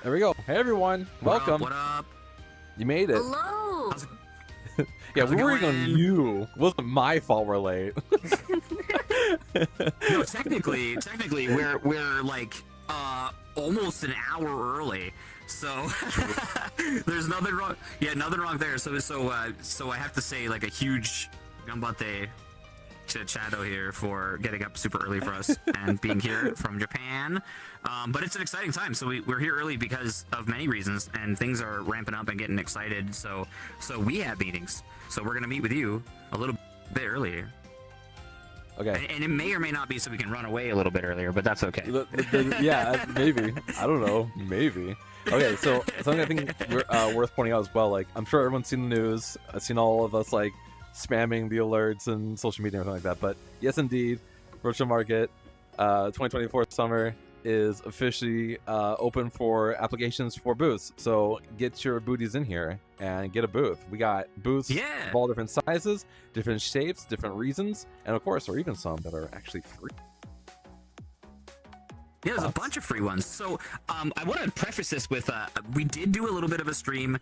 There we go. Hey everyone, welcome. What up? You made it. Hello. Yeah, how's we it were going? on you. It wasn't my fault we're late. No, technically, we're like almost an hour early. So there's nothing wrong. Yeah, nothing wrong there. So I have to say like a huge gambate to Chado here for getting up super early for us and being here from Japan. But it's an exciting time. So we're here early because of many reasons, and things are ramping up and getting excited. So we have meetings. So we're gonna meet with you a little bit earlier. Okay. And it may or may not be so we can run away a little bit earlier, but that's okay. Yeah, maybe. I don't know. Maybe. Okay, so something I think worth pointing out as well. Like, I'm sure everyone's seen the news. I've seen all of us like spamming the alerts and social media and everything like that. But yes, indeed, VirtualMarket 2024 summer is officially open for applications for booths. So get your booties in here and get a booth. We got booths of all different sizes, different shapes, different reasons, and of course, or even some that are actually free. Yeah, there's a bunch of free ones. So I want to preface this with we did do a little bit of a stream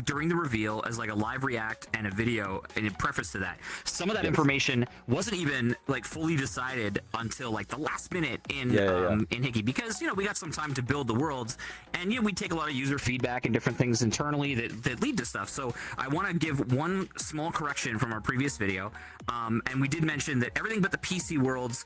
during the reveal as like a live react and a video and a preface to that. Some of that information wasn't even like fully decided until like the last minute in Hiki, because we got some time to build the worlds, and we take a lot of user feedback and different things internally that lead to stuff. So I want to give one small correction from our previous video, and we did mention that everything but the PC worlds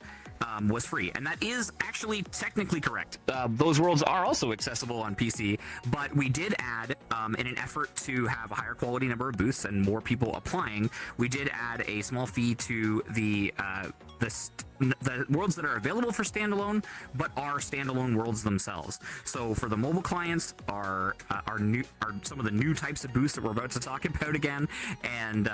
was free, and that is actually technically correct. Those worlds are also accessible on PC, but we did add, in an effort to have a higher quality number of booths and more people applying, we did add a small fee to the worlds that are available for standalone, but are standalone worlds themselves. So for the mobile clients, are some of the new types of booths that we're about to talk about again, and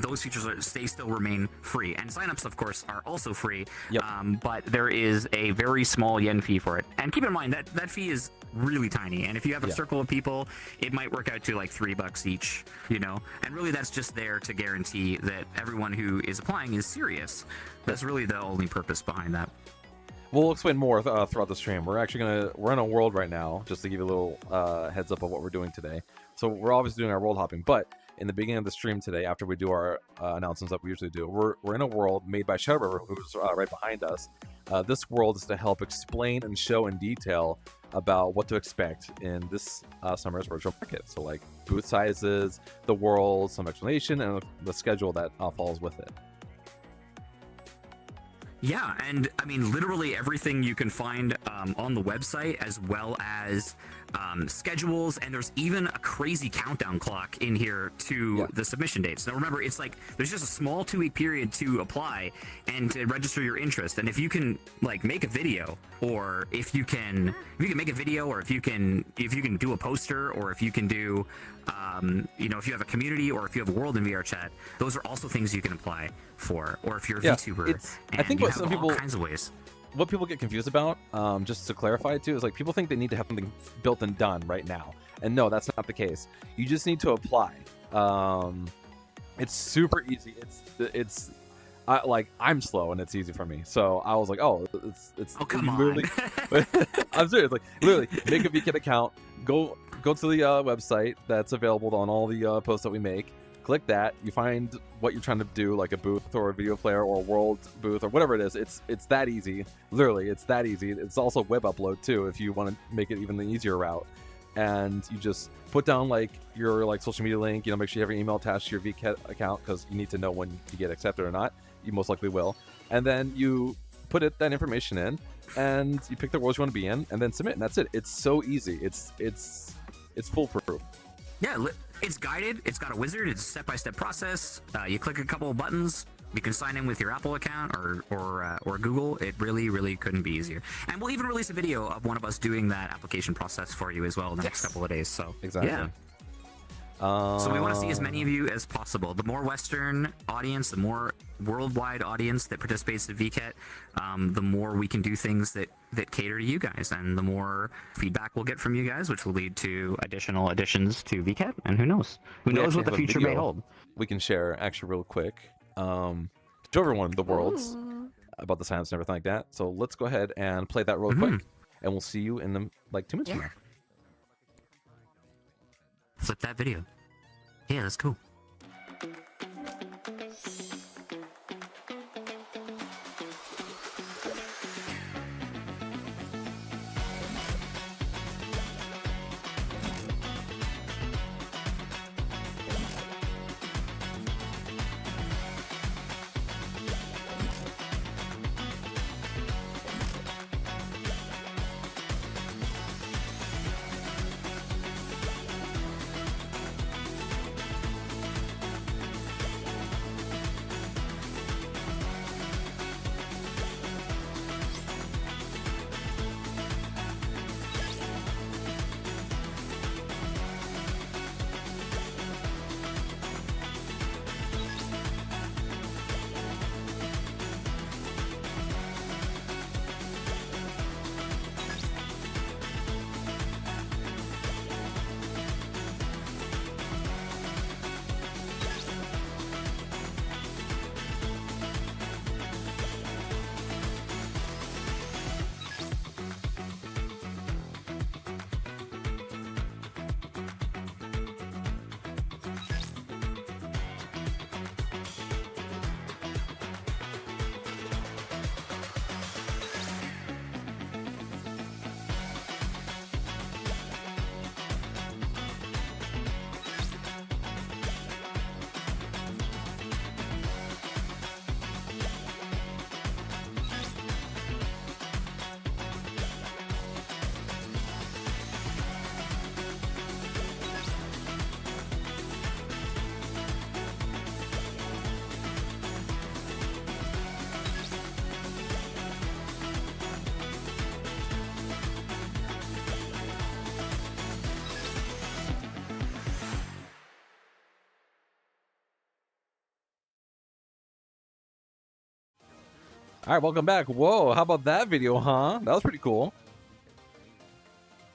those features still remain free. And signups, of course, are also free. Yep. But there is a very small yen fee for it. And keep in mind that fee is really tiny. And if you have a circle of people, it might work out to like $3 each, And really, that's just there to guarantee that everyone who is applying is serious. That's really the only purpose behind that. We'll explain more throughout the stream. We're in a world right now, just to give you a little heads up of what we're doing today. So we're obviously doing our world hopping, but in the beginning of the stream today, after we do our announcements that we usually do, we're in a world made by Shadow River, who's right behind us. This world is to help explain and show in detail about what to expect in this summer's virtual market. So like booth sizes, the world, some explanation, and the schedule that follows with it. Yeah, and I mean, literally everything you can find on the website, as well as schedules, and there's even a crazy countdown clock in here to the submission dates. Now remember, it's like there's just a small 2-week period to apply and to register your interest. And if you can like make a video, or if you can make a video, or if you can do a poster, or if you can do if you have a community, or if you have a world in VRChat, those are also things you can apply for. Or if you're a VTuber, I think what some people, all kinds of ways. What people get confused about, just to clarify too, is like people think they need to have something built and done right now, and no, that's not the case. You just need to apply. It's super easy. I'm slow and it's easy for me, so I was like, it's come literally, on. I'm serious. Like literally, make a VKet account. Go to the website that's available on all the posts that we make. Click that. You find what you're trying to do, like a booth or a video player or a world booth or whatever it is. It's that easy. Literally, it's that easy. It's also web upload too, if you want to make it even the easier route. And you just put down like your social media link. Make sure you have your email attached to your VKet account, because you need to know when you get accepted or not. You most likely will. And then you put that information in, and you pick the worlds you want to be in, and then submit. And that's it. It's so easy. It's foolproof. Yeah, it's guided. It's got a wizard. It's a step-by-step process. You click a couple of buttons. You can sign in with your Apple account or Google. It really, really couldn't be easier. And we'll even release a video of one of us doing that application process for you as well in the next couple of days. So exactly. Yeah. So we want to see as many of you as possible. The more Western audience, the more worldwide audience that participates in VKet, the more we can do things that cater to you guys, and the more feedback we'll get from you guys, which will lead to additional additions to VKet. And who knows? Who knows what the future may hold? We can share actually real quick. Show everyone the worlds about the signups and everything like that. So let's go ahead and play that real quick, and we'll see you in 2 minutes from now. flip that video. Yeah, that's cool. All right, welcome back. Whoa, how about that video, huh? That was pretty cool.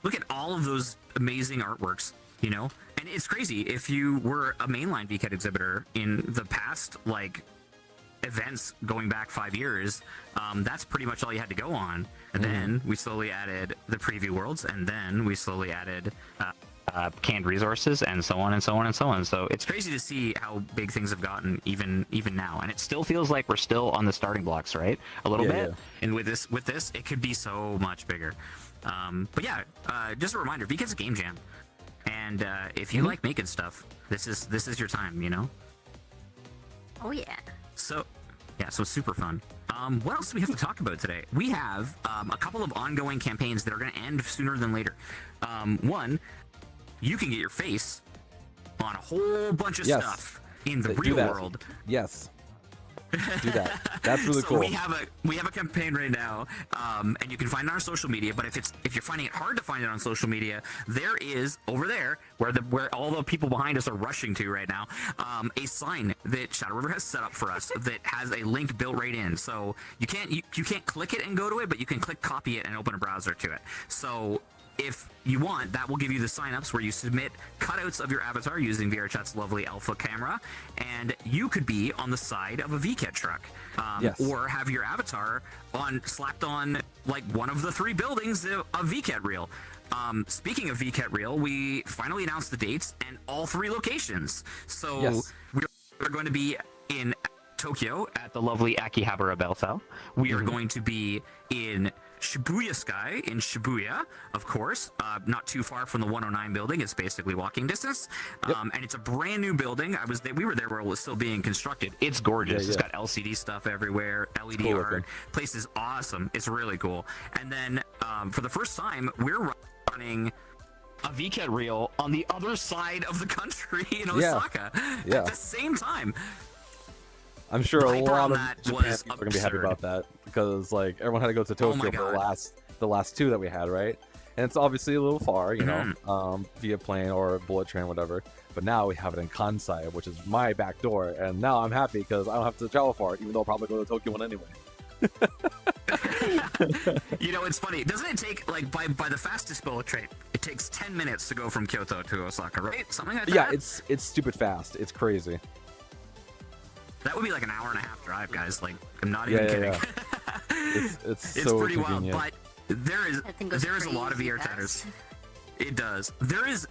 Look at all of those amazing artworks, you know? And it's crazy, if you were a mainline VKet exhibitor in the past, like, events going back 5 years, that's pretty much all you had to go on. And then we slowly added the preview worlds, and then we slowly added canned resources, and so on and so on and so on. So it's crazy to see how big things have gotten even now, and it still feels like we're still on the starting blocks, right? A little bit. Yeah. And with this, it could be so much bigger. But yeah, just a reminder: VKet's a game jam, and if you like making stuff, this is your time, you know. Oh yeah. So super fun. What else do we have to talk about today? We have a couple of ongoing campaigns that are going to end sooner than later. One, you can get your face on a whole bunch of stuff in the real world. Yes. Do that. That's really cool. We have a campaign right now, and you can find it on our social media. But if you're finding it hard to find it on social media, there is over there where all the people behind us are rushing to right now, a sign that Shadow River has set up for us that has a link built right in. So you can't click it and go to it, but you can click copy it and open a browser to it. So if you want, that will give you the signups where you submit cutouts of your avatar using VRChat's lovely alpha camera, and you could be on the side of a VKet truck, or have your avatar slapped on like one of the 3 buildings of VKet Reel. Speaking of VKet Reel, we finally announced the dates and all 3 locations. So we're going to be in Tokyo at the lovely Akihabara Belltown. We are going to be in Shibuya Sky in Shibuya, of course, not too far from the 109 building. It's basically walking distance, and it's a brand new building. We were there while it was still being constructed. It's gorgeous. It's got LCD stuff everywhere, LED art. Place is awesome. It's really cool. And then for the first time, we're running a VKet Reel on the other side of the country in Osaka at the same time. I'm sure a lot of Japan people are gonna be happy about that, because like everyone had to go to Tokyo for the last 2 that we had, right? And it's obviously a little far, you know, via plane or bullet train, whatever. But now we have it in Kansai, which is my back door, and now I'm happy because I don't have to travel far, even though I'll probably go to Tokyo one anyway. You know, it's funny. Doesn't it take, like, by the fastest bullet train, it takes 10 minutes to go from Kyoto to Osaka, right? Something like that? Yeah, it's stupid fast. It's crazy. That would be like an hour-and-a-half drive, guys. Like, I'm not even kidding. It's so pretty convenient. wild, but there is a lot of VR chatters. It does. There is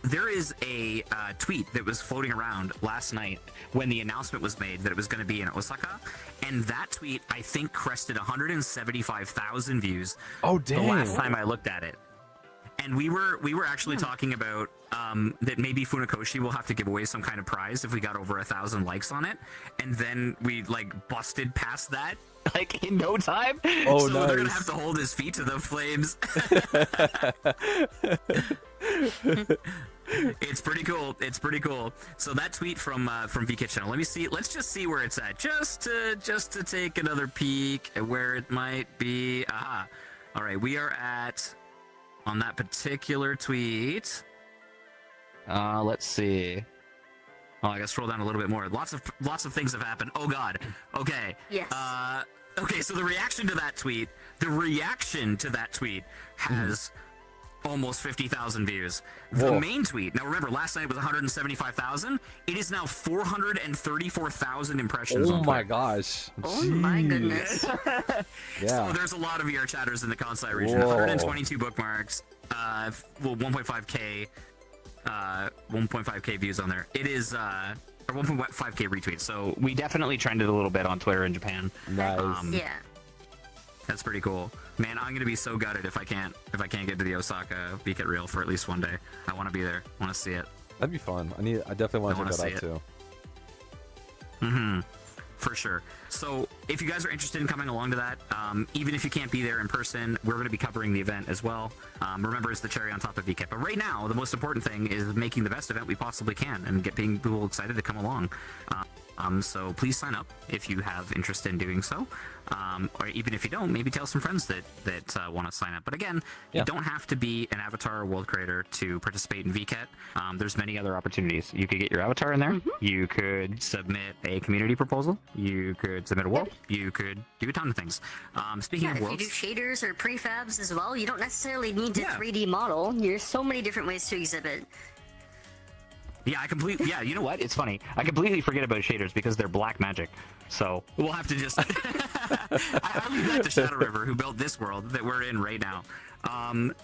a tweet that was floating around last night when the announcement was made that it was going to be in Osaka, and that tweet I think crested 175,000 views. Oh, The dang. last time I looked at it, and we were actually talking about that maybe Funakoshi will have to give away some kind of prize if we got over 1,000 likes on it, and then we like busted past that like in no time. Oh, so they're gonna nice. have to hold his feet to the flames. It's pretty cool. It's pretty cool. So that tweet from VketChan. Let me see. Let's just see where it's at. Just to take another peek at where it might be. Aha. All right. We are at on that particular tweet. Let's see. Oh, I gotta scroll down a little bit more. Lots of things have happened. Oh God. Okay. Yes. Okay. So the reaction to that tweet has almost 50,000 views. The Whoa. main tweet. Now remember, last night it was 175,000. It is now 434,000 impressions. Oh on my Twitter. gosh. Oh my Jeez. goodness. Yeah. So there's a lot of VR chatters in the Kansai region. Whoa. 122 bookmarks. 1.5k. 1.5k views on there. It is or 1.5k retweets. So we definitely trended a little bit on Twitter in Japan. Nice. Yeah. That's pretty cool. Man, I'm gonna be so gutted if I can't get to the Osaka VKet Reel for at least one day. I want to be there. I want to see it. That'd be fun. I definitely want I to check wanna that out see too. Mm-hmm. For sure. So if you guys are interested in coming along to that, even if you can't be there in person, we're going to be covering the event as well. Remember, it's the cherry on top of VKet. But right now, the most important thing is making the best event we possibly can and getting people excited to come along. So please sign up if you have interest in doing so. Or even if you don't, maybe tell some friends that want to sign up. But again, Yeah. you don't have to be an avatar or world creator to participate in VKet. There's many other opportunities. You could get your avatar in there. You could submit a community proposal. You could submit a world. You could do a ton of things. Speaking Yeah, of if you worlds, do shaders or prefabs as well, you don't necessarily need to Yeah. 3D model. There's so many different ways to exhibit. yeah, yeah, you know what? It's funny. I completely forget about shaders because they're black magic. So we'll have to just. I leave that to Shadow River, who built this world that we're in right now.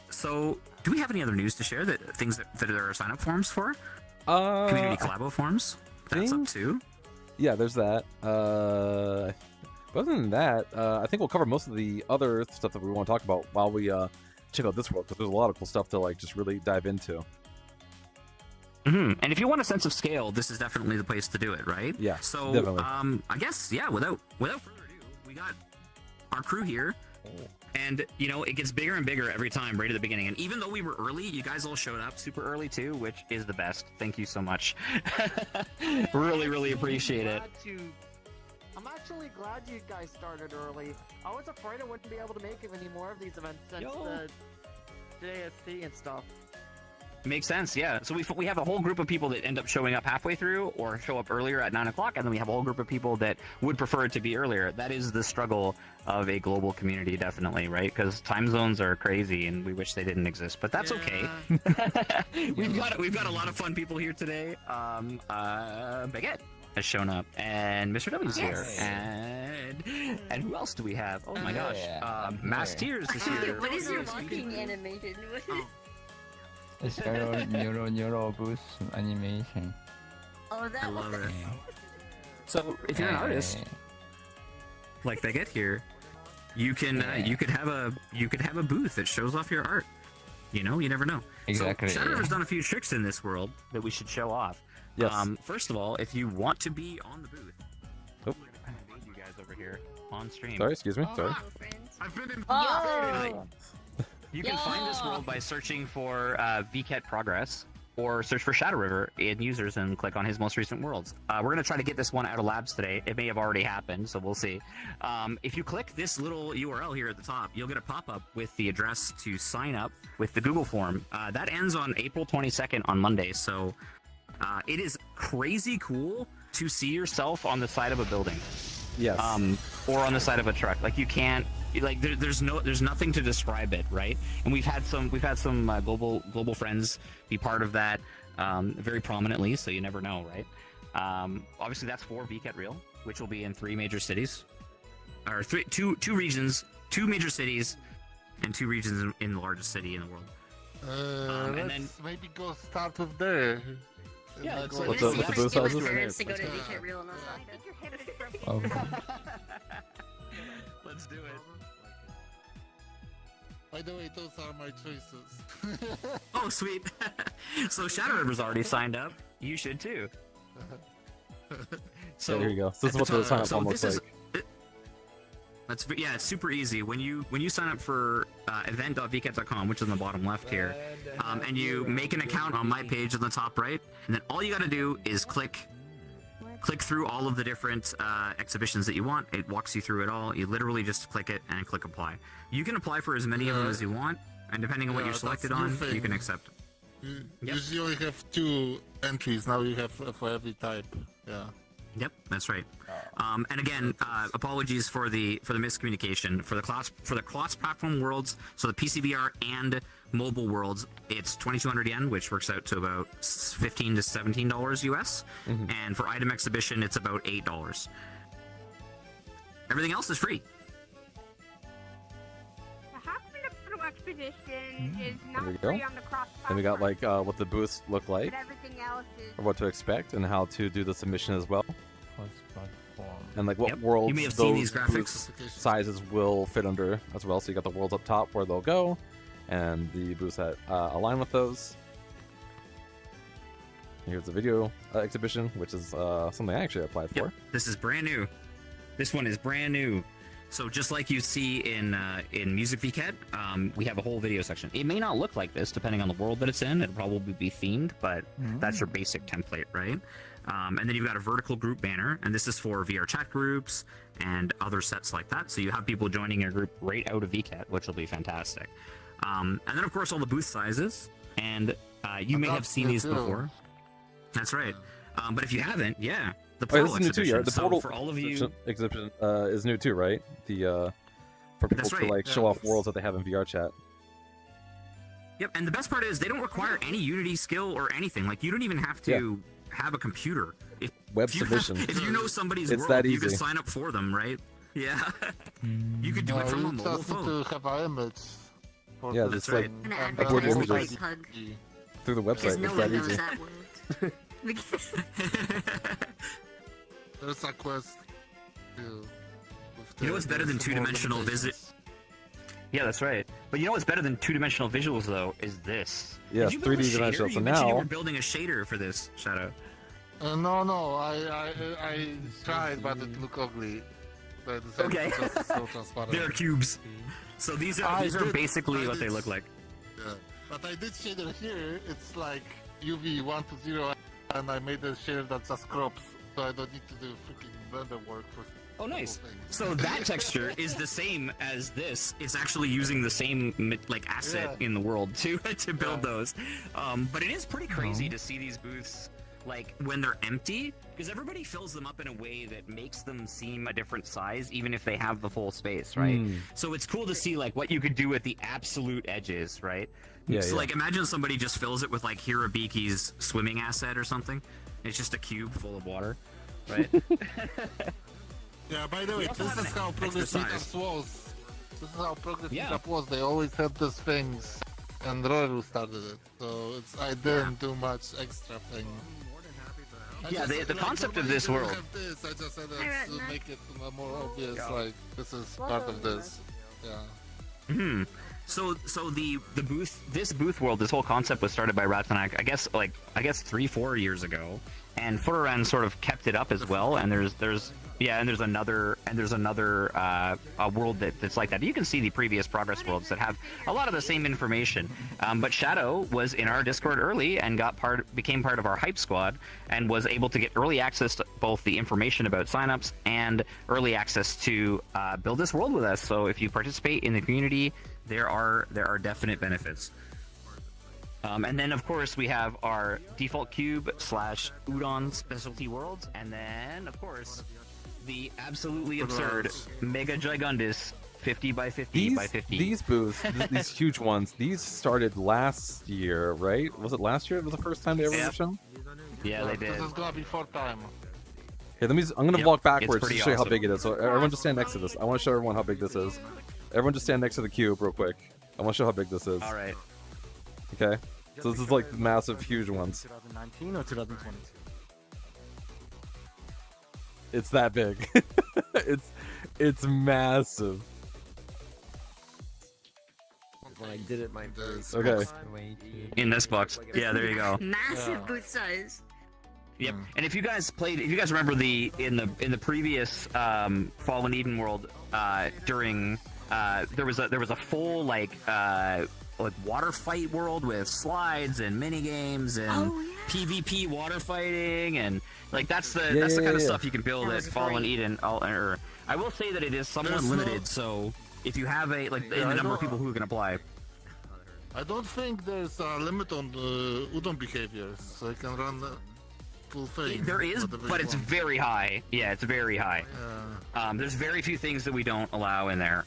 So do we have any other news to share? Things that there are sign up forms for? Community collabo forms? That's up think- too. Yeah, there's that. But other than that, I think we'll cover most of the other stuff that we want to talk about while we check out this world, because there's a lot of cool stuff to like just really dive into. And if you want a sense of scale, this is definitely the place to do it, right? Yeah, So, definitely. I guess, yeah. Without further ado, we got our crew here, and you know it gets bigger and bigger every time, right at the beginning. And even though we were early, you guys all showed up super early too, which is the best. Thank you so much. Really appreciate it. I'm actually glad you guys started early. I was afraid I wouldn't be able to make any more of these events since the JST and stuff. Makes sense, yeah. So we have a whole group of people that end up showing up halfway through or show up earlier at 9 o'clock, and then we have a whole group of people that would prefer it to be earlier. That is the struggle of a global community, definitely, right? Because time zones are crazy, and we wish they didn't exist, but that's okay. We've got a lot of fun people here today. Baguette has shown up, and Mr. W's here, and who else do we have? Oh my gosh, Mass Tears is here. What is your walking animation? Zero Neuro Boost animation. Oh, that I love one. it. So if you're an artist like Baguette here, you can you could have a booth that shows off your art. You know, you never know. Exactly. So Shadow River's done a few tricks in this world that we should show off. Yes. First of all, if you want to be on the booth, Oh. we're gonna invade you guys over here on stream. Sorry, excuse me. Sorry. Hello, friends. I've been in. Oh. You can find this world by searching for VKet Progress or search for Shadow River in users and click on his most recent worlds. We're going to try to get this one out of labs today. It may have already happened, so we'll see. If you click this little URL here at the top, you'll get a pop-up with the address to sign up with the Google form. That ends on April 22nd on Monday, so it is crazy cool to see yourself on the side of a building. Yes. Or on the side of a truck. Like you can't, like there's nothing to describe it, right? And we've had some global friends be part of that very prominently, so you never know, right? Obviously that's for VKet Real, which will be in 3 major cities, or two regions, 2 major cities, and 2 regions in the largest city in the world. And let's then- maybe go start with there. Yeah, Let's so go- What's We're up with the gonna booth see what sizes? turns to go to Yeah. VK Real in Osaka. Oh, Let's do it. By the way, those are my choices. Oh, sweet. So Shadow River's already signed up. You should too. So there you go. So this is what the sign up form looks like. Yeah, it's super easy. When you sign up for event.vket.com, which is in the bottom left here, and you make an account on my page in the top right, and then all you got to do is click through all of the different exhibitions that you want. It walks you through it all. You literally just click it and click apply. You can apply for as many of them as you want, and depending on what Yeah, you're selected that's new on, you thing. can accept. Usually only have 2 entries. Now you have for every type. Yeah. Yep, that's right. And again, apologies for the miscommunication for the cross-platform worlds. So the PCVR and mobile worlds, it's 2,200 yen, which works out to about $15 to $17 US. And for item exhibition, it's about $8. Everything else is free. The hospital expedition is There not we go. free on the cross And we got like what the booths look like, but everything else is. or what to expect, and how to do the submission as well, cross-platform. and like what Yep. worlds You may have seen those these graphics. booths sizes will fit under as well. So you got the worlds up top where they'll go, and the booths that align with those. Here's the video exhibition, which is something I actually applied for. Yep, this is brand new. This one is brand new. So just like you see in Music VKet, we have a whole video section. It may not look like this depending on the world that it's in. It'll probably be themed, but that's your basic template, right? And then you've got a vertical group banner, and this is for VRChat groups and other sets like that. So you have people joining your group right out of VKet, which will be fantastic. And then of course all the booth sizes, and you may have seen these before. That's right. But if you haven't, yeah, the Oh, portal this is new too, yeah. exhibition. The So portal for all of you, exhibition is new too, right? The for people That's to right. like show off worlds that they have in VRChat. yep. And the best part is they don't require any Unity skill or anything. Like you don't even have to have a computer. Web If you, submission. if you know somebody's It's world, that you can easy. sign up for them, right? Yeah. You could do it from a you mobile just need phone. to have an image. For Yeah, this that's right. thing, An and upload then images. it's hug. easy. Through the Because website. no It's one that knows easy. that world. There's a quest. with You know what's better than some two-dimensional organizations. Yeah, that's right. But you know what's better than two-dimensional visuals though is this. Yes, Did you build a 3D shader? dimensional. You So mentioned you now were building a shader for this, Shadow. No, I tried, but it looked ugly. The design Okay. is just so transparent. They're cubes. So these are I did- basically I what they did- look like. Yeah. But I did shader here. It's like UV 1 to 0, and I made a shader that just crops, so I don't need to do freaking render work for. Oh, nice. simple things. So that texture is the same as this. It's actually using the same like asset Yeah. in the world to build Yeah. those. But it is pretty crazy to see these booths like when they're empty, because everybody fills them up in a way that makes them seem a different size, even if they have the full space, right? So it's cool to see like what you could do at the absolute edges, right? Yeah, So yeah. like imagine somebody just fills it with like Hirabiki's swimming asset or something. It's just a cube full of water, right? Yeah, by the way, We also this have is an how Progress exercise. Meetup was. This is how Progress Yeah. Meetup was. They always had these things, and Roru started it. So I didn't do much extra thing. I Yeah, just, the concept of this normally world- Have this. I just said Alright, to nice. make it more obvious, like this is part of this. Yeah. So this booth world, this whole concept was started by Ratanak, I guess 3-4 years ago, and Fururan sort of kept it up as well. And there's another a world that's like that. You can see the previous progress worlds that have a lot of the same information. But Shadow was in our Discord early and became part of our hype squad and was able to get early access to both the information about signups and early access to build this world with us. So if you participate in the community, there are definite benefits. And then, of course, we have our default cube / udon specialty worlds, and then, of course, the absolutely absurd Mega Gigundus 50 by 50 by 50. These booths, these huge ones, these started last year, right? Was it last year? It was the first time they ever Yep. shown? Yeah, they did. This is gonna be 4th time. Here, I'm gonna Yep, walk it's backwards to pretty show you how awesome. big it is. So everyone just stand next to this. I want to show everyone how big this is. Everyone just stand next to the cube real quick. I want to show how big this is. All right. Okay, so this is like the massive, huge ones. 2019 or 2022? It's that big. it's massive. When I did it, my voice Okay. was way too- In this box. Yeah, there you go. Massive boot size. Yep. And if you guys remember in the previous Fallen Eden world, during there was a full like water fight world with slides and mini games and PvP water fighting, and like that's the kind of stuff you can build at Fallen Eden. I will say that it is somewhat limited, so if you have a in the number of people who can apply. I don't think there's a limit on the Udon behaviors, so I can run the full thing. There is, but it's very high. Yeah, it's very high. There's very few things that we don't allow in there,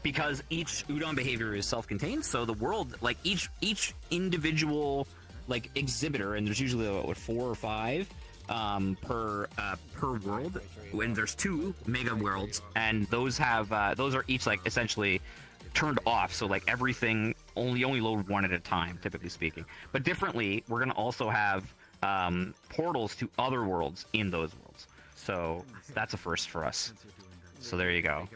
because each Udon behavior is self-contained. So the world, like each individual like exhibitor, and there's usually what 4 or 5 per world, and there's 2 mega worlds, and those are each like essentially turned off, so like everything only load one at a time, typically speaking. But differently, we're gonna also have portals to other worlds in those worlds, so that's a first for us. So there you go.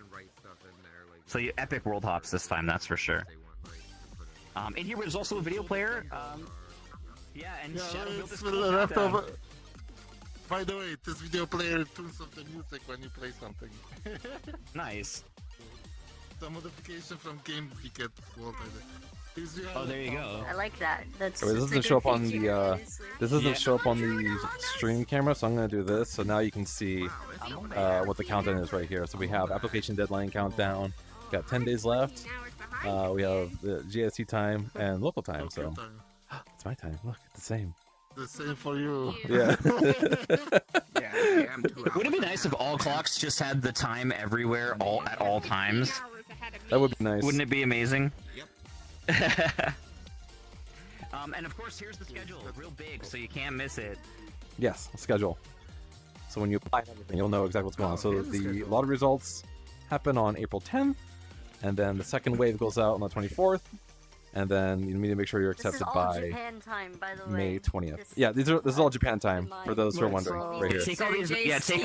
So you epic world hops this time, that's for sure. In here there's also a video player. Yeah, and Shadow built this cool countdown. By the way, this video player tunes up the music when you play something. Nice. The modification from Game VketChan. Oh, there you go. I like that. That's. Wait, this that's a doesn't good show up on feature, the honestly. this doesn't show up on the stream camera, so I'm gonna do this. So now you can see what the countdown is right here. So we have application deadline countdown. Got 10 days left. We have the GST time and local time. So it's my time. Look, it's the same. The same for you. Yeah. Wouldn't it be nice if all clocks just had the time everywhere, at all times? That would be nice. Wouldn't it be amazing? Yep. And of course, here's the schedule, real big, so you can't miss it. Yes, schedule. So when you apply and everything, you'll know exactly what's going on. So the lottery results happen on April 10th, and then the second wave goes out on the 24th, and then you need to make sure you're This is accepted all by Japan time, by the way. May 20th. This- Yeah, this is all Japan time for those who are wondering. Right here. Take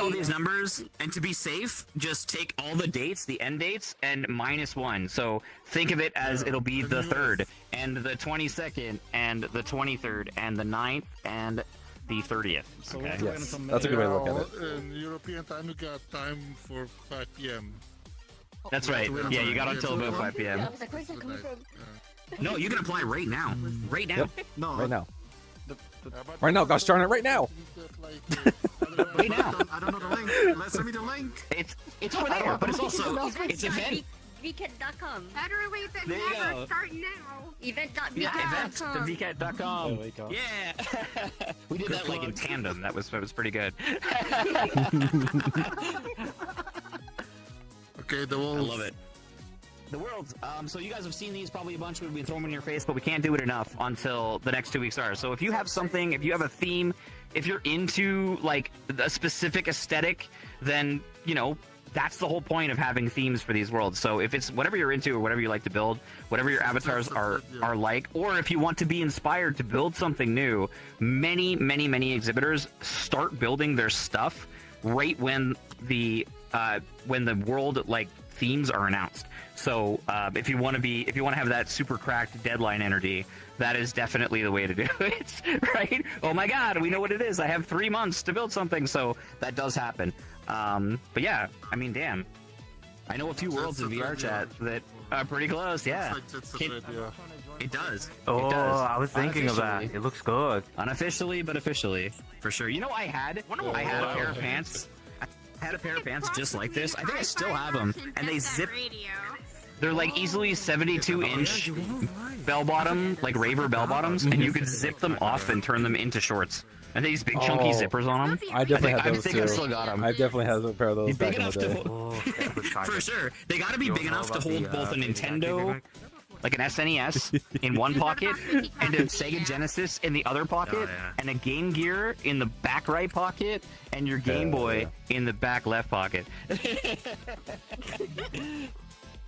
all these numbers, and to be safe, just take all the dates, the end dates, and -1. So think of it as it'll be the 3rd, and the 22nd, and the 23rd, and the 9th, and the 30th. Okay. Yes, that's a good way to look at it. In European time, you got time for 5 p.m. That's right. Yeah, you got until about 5 p.m. I was like, where's that coming from? No, you can apply right now. Right now. Yep. No, Right now. Right now, gosh darn it, right now! Right now. I don't know the link. Let's send me the link. It's over there, but it's also it's event. VketChan.com. Better late than There you never. go. Start now. Event.vket.com. vket.com. Yeah. We did that like in tandem. That was pretty good. Okay, the I wolves. love it. The worlds. So you guys have seen these probably a bunch. We've been throwing them in your face, but we can't do it enough until the next 2 weeks are. So if you have something, if you have a theme, if you're into like a specific aesthetic, then that's the whole point of having themes for these worlds. So if it's whatever you're into or whatever you like to build, whatever your avatars are like, or if you want to be inspired to build something new, many exhibitors start building their stuff right when the world like themes are announced. So if you want to have that super cracked deadline energy, that is definitely the way to do it, right? Oh my God, we know what it is. I have 3 months to build something, so that does happen. But yeah, I mean, damn, I know a few worlds in VRChat that are pretty close. Yeah, it does. Oh, It does. I was thinking of that. Unofficially. It looks good. Unofficially, but officially, for sure. I had a pair of pants. I had a pair of pants just like this. I think I still have them, and they zip. They're like easily 72-inch bell-bottom, like raver bell-bottoms, and you could zip them off and turn them into shorts. And these big chunky zippers on them. I definitely had those I think too. I've still got them. I definitely had a pair of those Big back in enough the to day. hold. For sure. They gotta be big enough to hold both a Nintendo, like an SNES, in one pocket, and a Sega Genesis in the other pocket, and a Game Gear in the back right pocket, and your Game Boy in the back left pocket.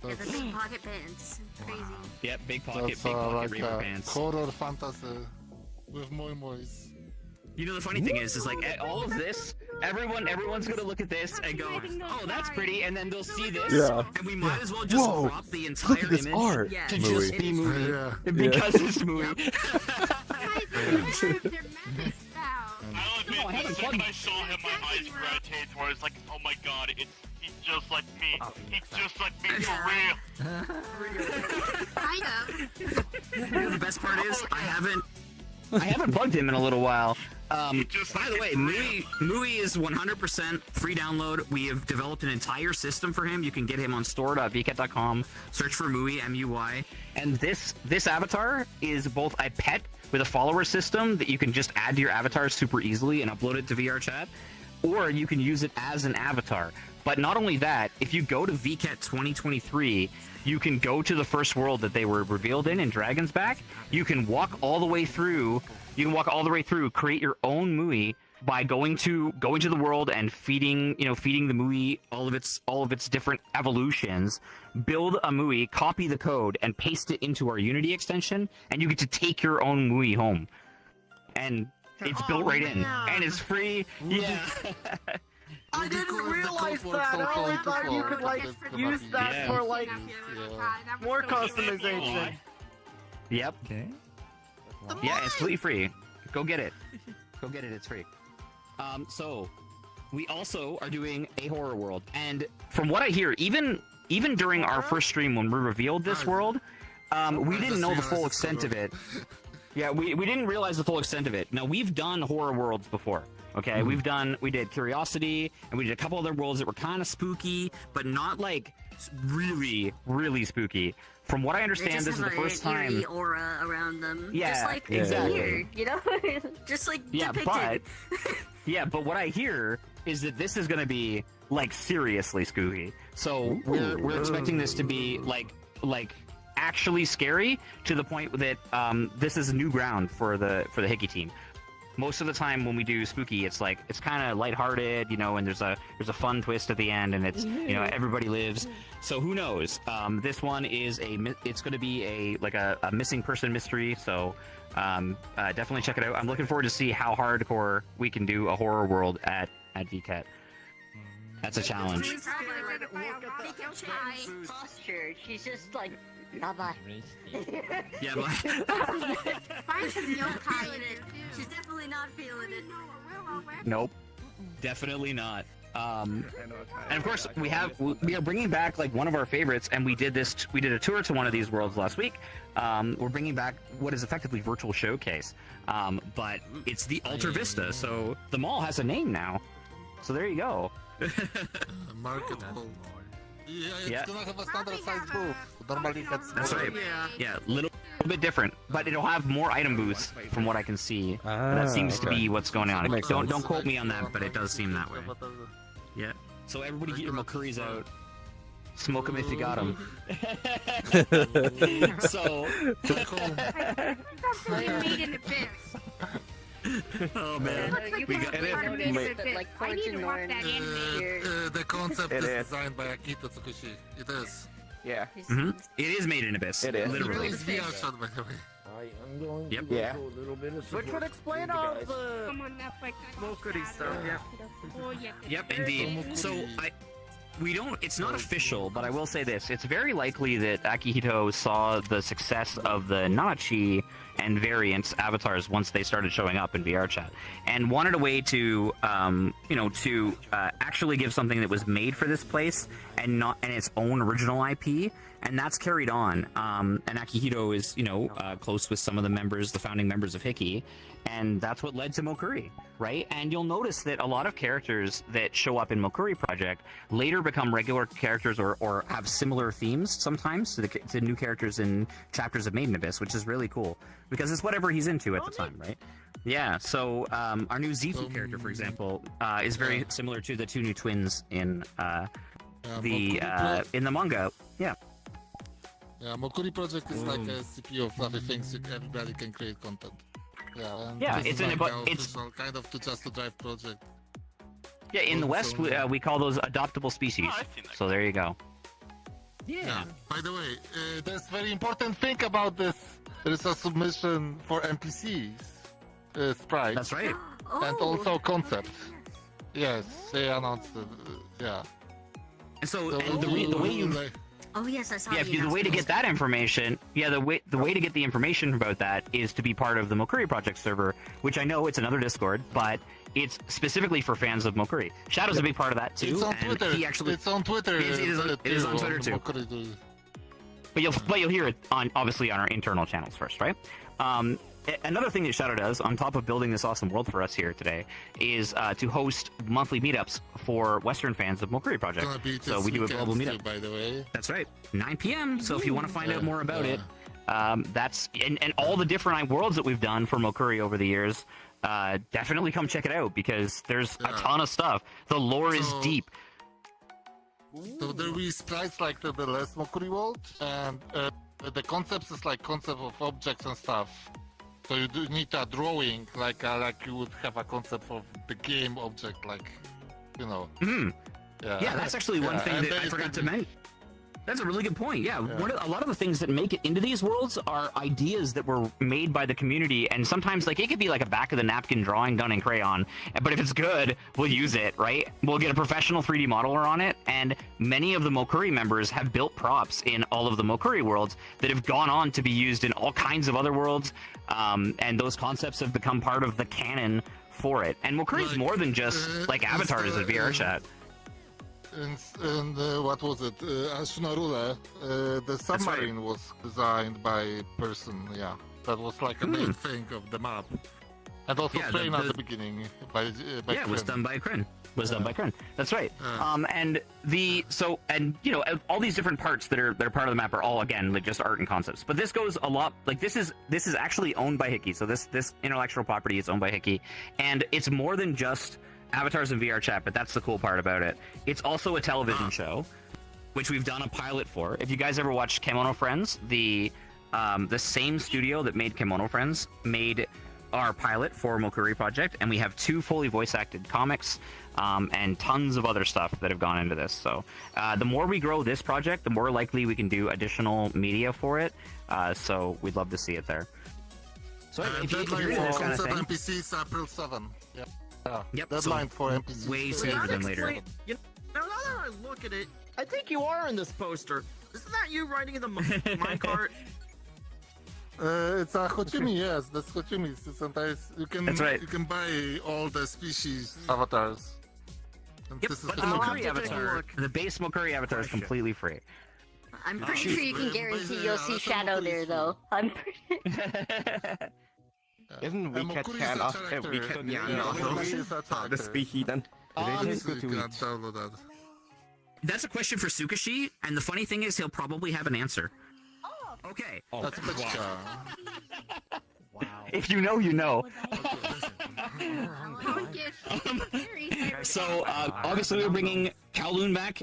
Yeah, the big pocket pants. Crazy. Yep, big pocket, That's big pocket like Reaper a pants. horror fantasy with mois. You know the funny thing is like all of this, everyone's gonna look at this and go, oh, that's pretty, and then they'll see this, Yeah. and we might as well just Whoa, crop the entire look at this image art. Yeah. to Movie. just be movie Yeah. because it's movie. I'll admit, No, I haven't the second plugged- I saw him, my eyes gravitated towards like, oh my god, he's just like me. He's just like me for real. Kind of. You know, the best part is I haven't bugged him in a little while. Just By the way, Mui is 100% free download. We have developed an entire system for him. You can get him on store.vket.com. Search for Mui, M-U-Y. And this avatar is both a pet with a follower system that you can just add to your avatar super easily and upload it to VRChat, or you can use it as an avatar. But not only that, if you go to VKET 2023, you can go to the first world that they were revealed in Dragon's Back. You can walk all the way through. Create your own Mui by going to the world and feeding the Mui all of its different evolutions. Build a Mui, copy the code, and paste it into our Unity extension, and you get to take your own Mui home. And it's built right in, and it's free. Yeah. I didn't realize that. I only thought you could like use that Yeah. for like more customization. Yep. Okay. Yeah, it's completely free. Go get it. It's free. So we also are doing a horror world, and from what I hear, even during our first stream when we revealed this world, we didn't know the full extent of it. Yeah, we didn't realize the full extent of it. Now, we've done horror worlds before. Okay, we did Curiosity, and we did a couple other worlds that were kind of spooky, but not like really, really spooky. From what I understand, this is the first time. Eerie aura around them. Yeah, just like exactly. here, you know, just like but depicted. but what I hear is that this is gonna be like seriously spooky. So we're expecting this to be like actually scary to the point that this is new ground for the Hickey team. Most of the time when we do spooky, it's kind of lighthearted, you know, and there's a fun twist at the end, and it's, you know, everybody lives. So who knows? This one is it's going to be a missing person mystery. So definitely check it out. I'm looking forward to see how hardcore we can do a horror world at VKET. That's a challenge. Posture. She's just like, bye-bye. Yeah, but She's definitely not feeling it. nope, definitely not. And of course, we are bringing back like one of our favorites, and we did a tour to one of these worlds last week. We're bringing back what is effectively virtual showcase, but it's the Alter Vista, so the mall has a name now. So there you go. Market hall. Yeah, it's Yeah. gonna have a standard size booth. Normally that's That's right. Yeah, little bit different, but it'll have more item booths from what I can see. That seems to be what's going on. Makes Don't sense. quote me on that, but it does seem that way. Yeah. So everybody get your McCurries out. Smoke them if you got them. So. Oh man. We got it. Like Fortune Lord. The concept It is is. designed by Akito Tsukushi. It is. Yeah. Mhm. It is made in Abyss. It is. Literally. It's VRChat, by the way. I am going Yep. to Yeah. go a little bit of Which support would explain to you all guys. the little goodie stuff. Yeah. Yep, indeed. So it's not official, but I will say this. It's very likely that Akihito saw the success of the Nanachi and variants avatars once they started showing up in VRChat, and wanted a way to, actually give something that was made for this place and its own original IP. And that's carried on. And Akihito is, close with some of the founding members of Hickey, and that's what led to Mokuri, right? And you'll notice that a lot of characters that show up in Mokuri Project later become regular characters or have similar themes sometimes to new characters in chapters of Made in Abyss, which is really cool because it's whatever he's into at the time, right? Yeah. So our new Zifu character, for example, is very similar to the two new twins in in the manga. Yeah. Yeah, Mokuri Project is like a CPU of fluffy things that everybody can create content. Yeah, and Yeah, this it's is an- like but the it's- official kind of to just to drive project. Yeah, in the West, we call those adoptable species. Oh, I've seen that. So there you go. Yeah. By the way, there's very important thing about this. There is a submission for NPCs, sprites. That's right. And also concepts. Yes, they announced it. Yeah. And so, and the way you. Oh yes, I saw. Yeah, the way to get that information, the way to get the information about that is to be part of the Mokuri Project server, which I know it's another Discord, but it's specifically for fans of Mokuri. Shadow's a big part of that too. It's on and Twitter. He actually, it's on Twitter. It is on Twitter too. But you'll hear it obviously on our internal channels first, right? Another thing that Shadow does, on top of building this awesome world for us here today, is to host monthly meetups for Western fans of Mokuri Project. So we do a global meetup. By the way. That's right, 9 p.m. So if you want to find out more about it, that's and all the different worlds that we've done for Mokuri over the years, definitely come check it out because there's a ton of stuff. The lore is deep. So there will be sprites like the last Mokuri world, and the concepts is like concept of objects and stuff. So you do need a drawing, like you would have a concept of the game object, like, you know. Yeah, that's actually one thing that I forgot to mention. That's a really good point. Yeah, a lot of the things that make it into these worlds are ideas that were made by the community, and sometimes like it could be like a back of the napkin drawing done in crayon, but if it's good, we'll use it, right? We'll get a professional 3D modeler on it, and many of the Mokuri members have built props in all of the Mokuri worlds that have gone on to be used in all kinds of other worlds, and those concepts have become part of the canon for it. And Mokuri is more than just like avatars at VRChat. And what was it? Ashunarula, the submarine was designed by a person, that was like a main thing of the map. And also train at the beginning by it was done by Kryn. Done by Kryn. That's right. And all these different parts that are part of the map are all again like just art and concepts. But this goes a lot like this is actually owned by Hickey. So this intellectual property is owned by Hickey, and it's more than just avatars and VRChat, but that's the cool part about it. It's also a television show, which we've done a pilot for. If you guys ever watched Kimono Friends, the same studio that made Kimono Friends made our pilot for Mokuri Project, and we have 2 fully voice-acted comics and tons of other stuff that have gone into this. So the more we grow this project, the more likely we can do additional media for it. So we'd love to see it there. So if you're into this kind of thing, NPCs April 7. Yeah. Yep. Deadline for NPCs. Way sooner than later. You know, now that I look at it, I think you are in this poster. Isn't that you riding in the minecart? It's a Hochimi, yes. That's Hochimi. Sometimes you can That's right. You can buy all the species avatars. And Yep, this is but the Hochimi. Mokuri avatar, the base Mokuri avatar is completely free. I'm pretty sure you can guarantee you'll see Shadow there, though. I'm pretty. Isn't VketChan after the species then? That's a question for Sukashi, and the funny thing is he'll probably have an answer. Okay. That's Wow. If you know, you know. So obviously we're bringing Kowloon back.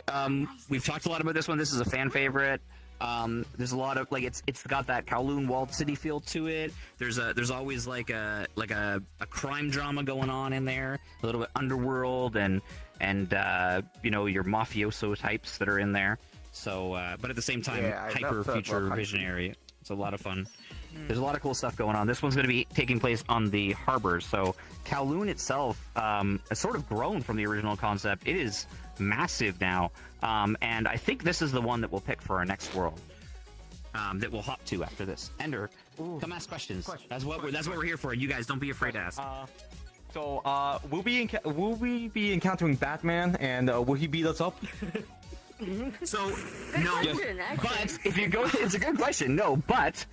We've talked a lot about this one. This is a fan favorite. There's a lot of like it's got that Kowloon walled city feel to it. There's always like a crime drama going on in there, a little bit underworld and your mafioso types that are in there. So but at the same time hyper future visionary. It's a lot of fun. There's a lot of cool stuff going on. This one's going to be taking place on the harbor. So Kowloon itself has sort of grown from the original concept. It is massive now, and I think this is the one that we'll pick for our next world that we'll hop to after this. Ender, come ask questions. That's what we're here for. You guys don't be afraid to ask. So will we be encountering Batman, and will he beat us up? So no, but if you go, it's a good question. No, but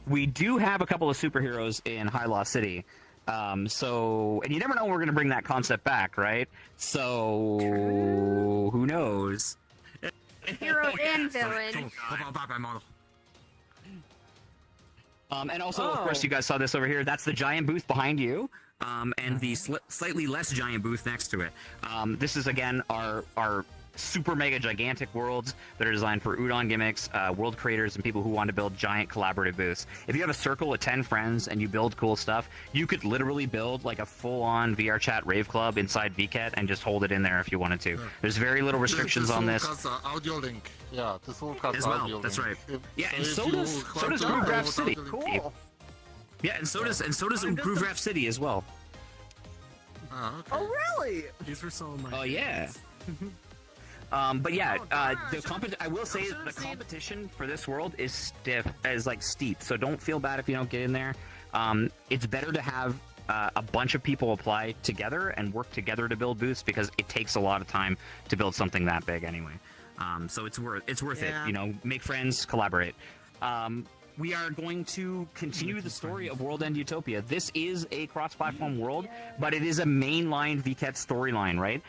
we do have a couple of superheroes in High Lost City. So, and you never know when we're going to bring that concept back, right? So, who knows? Hero and villain. And also, of course, you guys saw this over here. That's the giant booth behind you, and the slightly less giant booth next to it. This is again our super mega gigantic worlds that are designed for udon gimmicks, world creators, and people who want to build giant collaborative booths. If you have a circle of 10 friends and you build cool stuff, you could literally build like a full-on VRChat rave club inside VketChan and just hold it in there if you wanted to. There's very little restrictions on this. Has audio link. Yeah, this whole has as well. audio That's link. right. Yeah, and if so you does climb down, Groove Raft it's City. audio link. Cool. Yeah, and so does Groove Raft City as well. Okay. Oh, really? These were some of my. Oh yeah. But yeah, I will say the competition for this world is steep. So don't feel bad if you don't get in there. It's better to have a bunch of people apply together and work together to build booths because it takes a lot of time to build something that big anyway. So it's worth it. You know, make friends, collaborate. We are going to continue the story of World End Utopia. This is a cross-platform world, but it is a mainline VketChan storyline, right?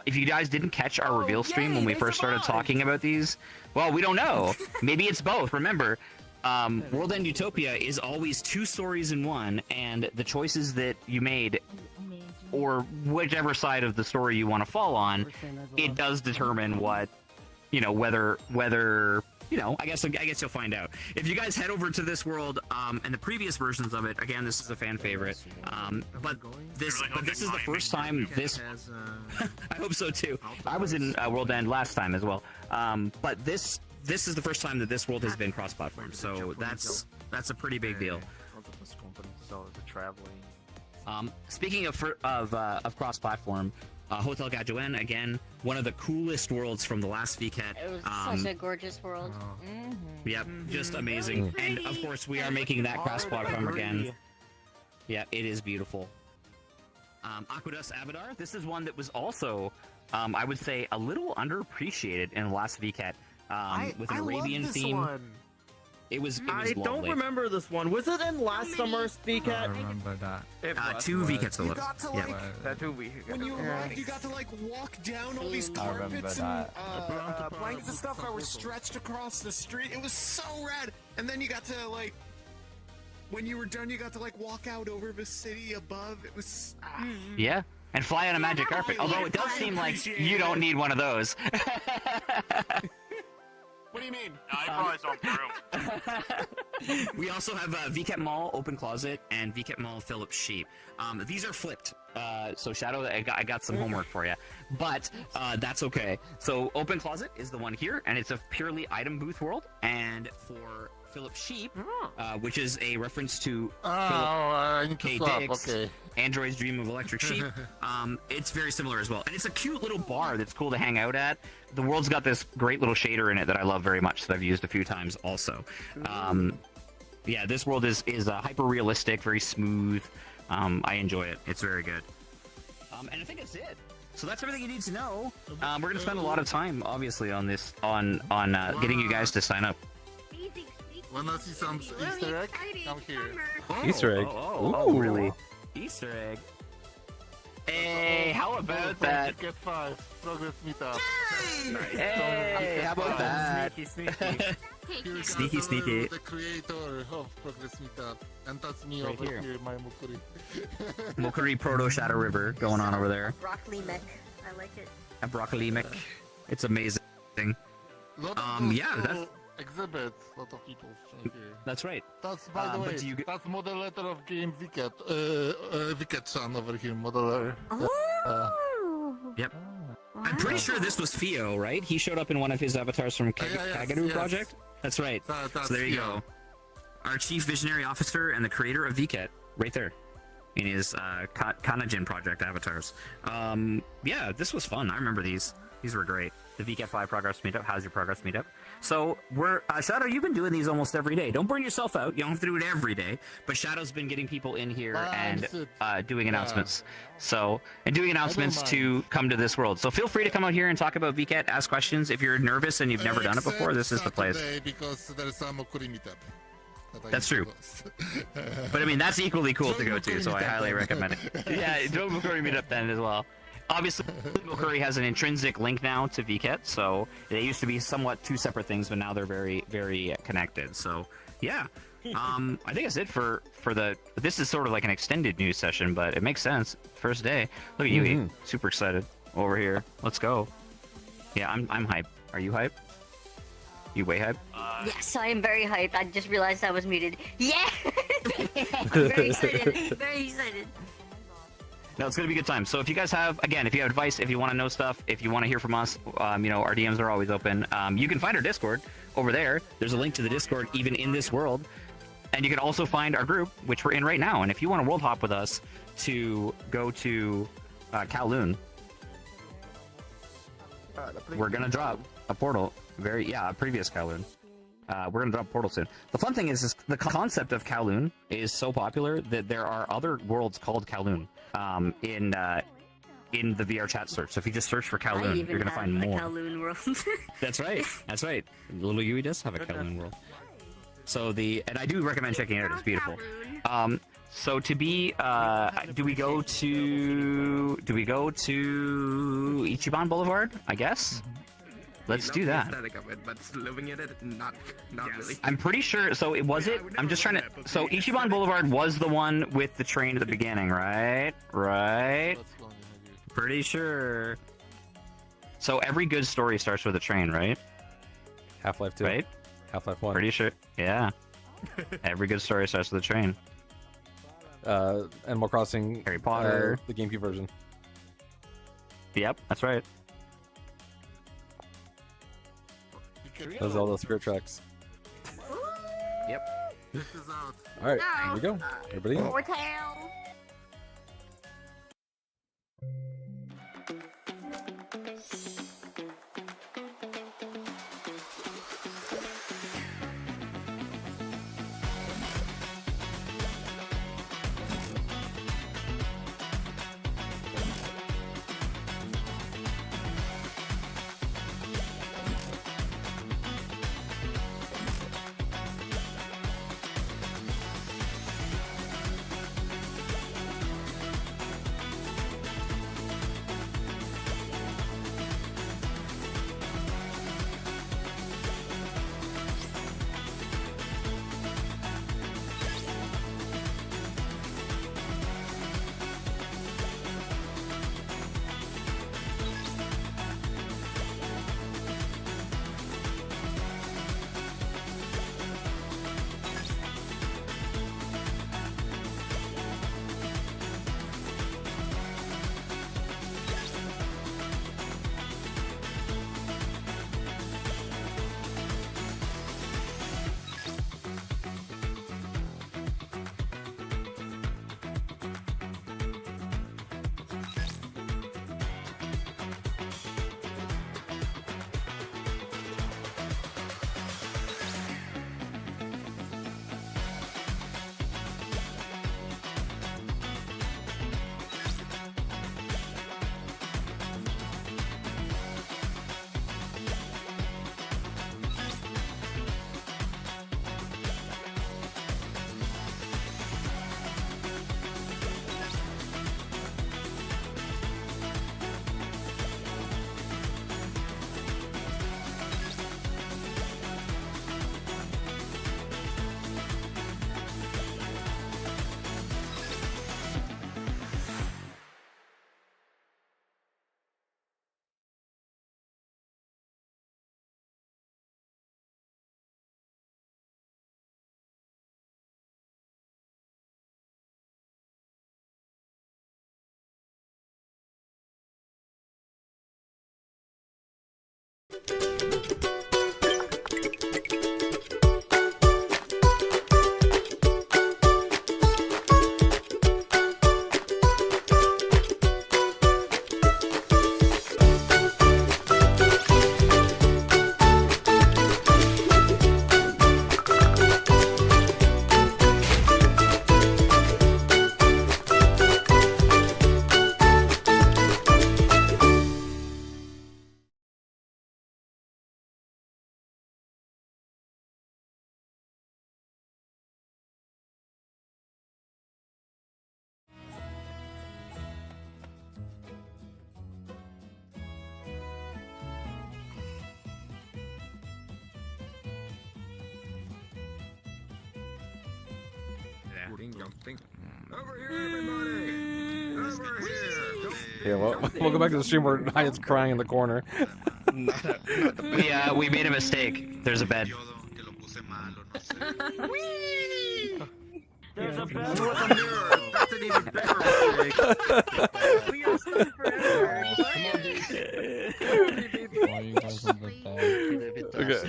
If you guys didn't catch our reveal stream when we first started talking about these, well, we don't know. Maybe it's both. Remember, World End Utopia is always 2 stories in one, and the choices that you made, or whichever side of the story you want to fall on, it does determine what, you know, whether you know, I guess you'll find out. If you guys head over to this world and the previous versions of it, again, this is a fan favorite. But this is the first time this. I hope so too. I was in World End last time as well. But this is the first time that this world has been cross-platform. So that's a pretty big deal. Speaking of cross-platform. Hotel Gajoen, again, one of the coolest worlds from the last VketChan. It was such a gorgeous world. Yep, just amazing. And of course, we are making that cross-platform again. Yeah, it is beautiful. Aqueduct Abadar, this is one that was also, I would say, a little underappreciated in the last VketChan. With an Arabian theme. One. It was I don't lovely. remember this one. Was it in last summer's VketChan? I remember that. 2 VketChans to You look. got to Yeah. like when you arrived, you got to like walk down all these carpets and blankets and stuff that were stretched across the street. It was so rad. And then you got to like, when you were done, you got to like walk out over the city above. It was. Yeah, and fly on a magic carpet. Although it does seem like you don't need one of those. What do you mean? No, I probably saw room. We also have VketChan Mall Open Closet and VketChan Mall Philip Sheep. These are flipped. So Shadow, I got some homework for you, but that's okay. So Open Closet is the one here, and it's a purely item booth world. And for Philip Sheep, which is a reference to I need to K. swap. Dix, Okay. Android's Dream of Electric Sheep. It's very similar as well. And it's a cute little bar that's cool to hang out at. The world's got this great little shader in it that I love very much that I've used a few times also. Yeah, this world is hyper realistic, very smooth. I enjoy it. It's very good. And I think that's it. So that's everything you need to know. We're going to spend a lot of time, obviously, on this, on getting you guys to sign up. Wanna see some Easter egg? Come here. Easter egg. Oh, really? Easter egg. Hey, how about that? Get 5 progress meetup. Hey, how about that? Sneaky. Sneaky. The creator of progress meetup, and that's me Right over here. here, my Mukuri. Mokuri Proto Shadow River going on over there. Broccoli mech. I like it. A broccoli mech. It's amazing. Lot of yeah, that's- exhibits. Lot of people right here. That's right. That's by the but way. do you- That's moderator of game Viket. VketChan over here, moderator. Yep. I'm pretty sure this was Fio, right? He showed up in one of his avatars from Kagadu yes. Project. That's right. That's So there you Fio. go. Our chief visionary officer and the creator of VketChan, right there, in his Kanajin Project avatars. Yeah, this was fun. I remember these. These were great. The VketChan 5 progress meetup. How's your progress meetup? So we're Shadow. You've been doing these almost every day. Don't burn yourself out. You don't have to do it every day. But Shadow's been getting people in here and doing announcements. So doing announcements to come to this world. So feel free to come out here and talk about VketChan. Ask questions if you're nervous and you've never done it before. This is the place. Because there's a Mukuri meetup. That's true. But I mean, that's equally cool to go to. So I highly recommend it. Yeah, join Mukuri meetup then as well. Obviously, Mukuri has an intrinsic link now to VketChan, so they used to be somewhat 2 separate things, but now they're very, very connected. So, yeah. I think that's it for the... This is sort of like an extended news session, but it makes sense. First day. Look at you, super excited over here. Let's go. Yeah, I'm hype. Are you hype? You way hype? Yes, I am very hyped. I just realized I was muted. Yeah! I'm very excited. Very excited. No, it's gonna be a good time. So if you guys have, again, if you have advice, if you want to know stuff, if you want to hear from us, you know, our DMs are always open. You can find our Discord over there. There's a link to the Discord even in this world. And you can also find our group, which we're in right now. And if you want to world hop with us to go to Kowloon, we're gonna drop a portal. A previous Kowloon. We're gonna drop a portal soon. The fun thing is the concept of Kowloon is so popular that there are other worlds called Kowloon in the VRChat search. So if you just search for Kowloon, you're gonna find more. Kowloon world. That's right. That's right. Little Yui does have a Kowloon world. So and I do recommend checking it out. It's beautiful. So to be, do we go to Ichiban Boulevard? I guess. Let's do that. But living in it, not really. I'm pretty sure. So I'm just trying to. So Ichiban Boulevard was the one with the train at the beginning, right? Right. Pretty sure. So every good story starts with a train, right? Half-Life 2. Right. Half-Life 1. Pretty sure. Yeah. Every good story starts with a train. Animal Crossing. Harry Potter. The GameCube version. Yep, that's right. Those are all those Spirit Tracks. Yep. Alright, here we go. Everybody in. Over here, everybody! Over here! Yeah, well, we'll go back to the stream where Hyatt's crying in the corner. We made a mistake. There's a bed. There's a bed with a mirror. That's an even bigger mistake. We are stuck forever. Okay,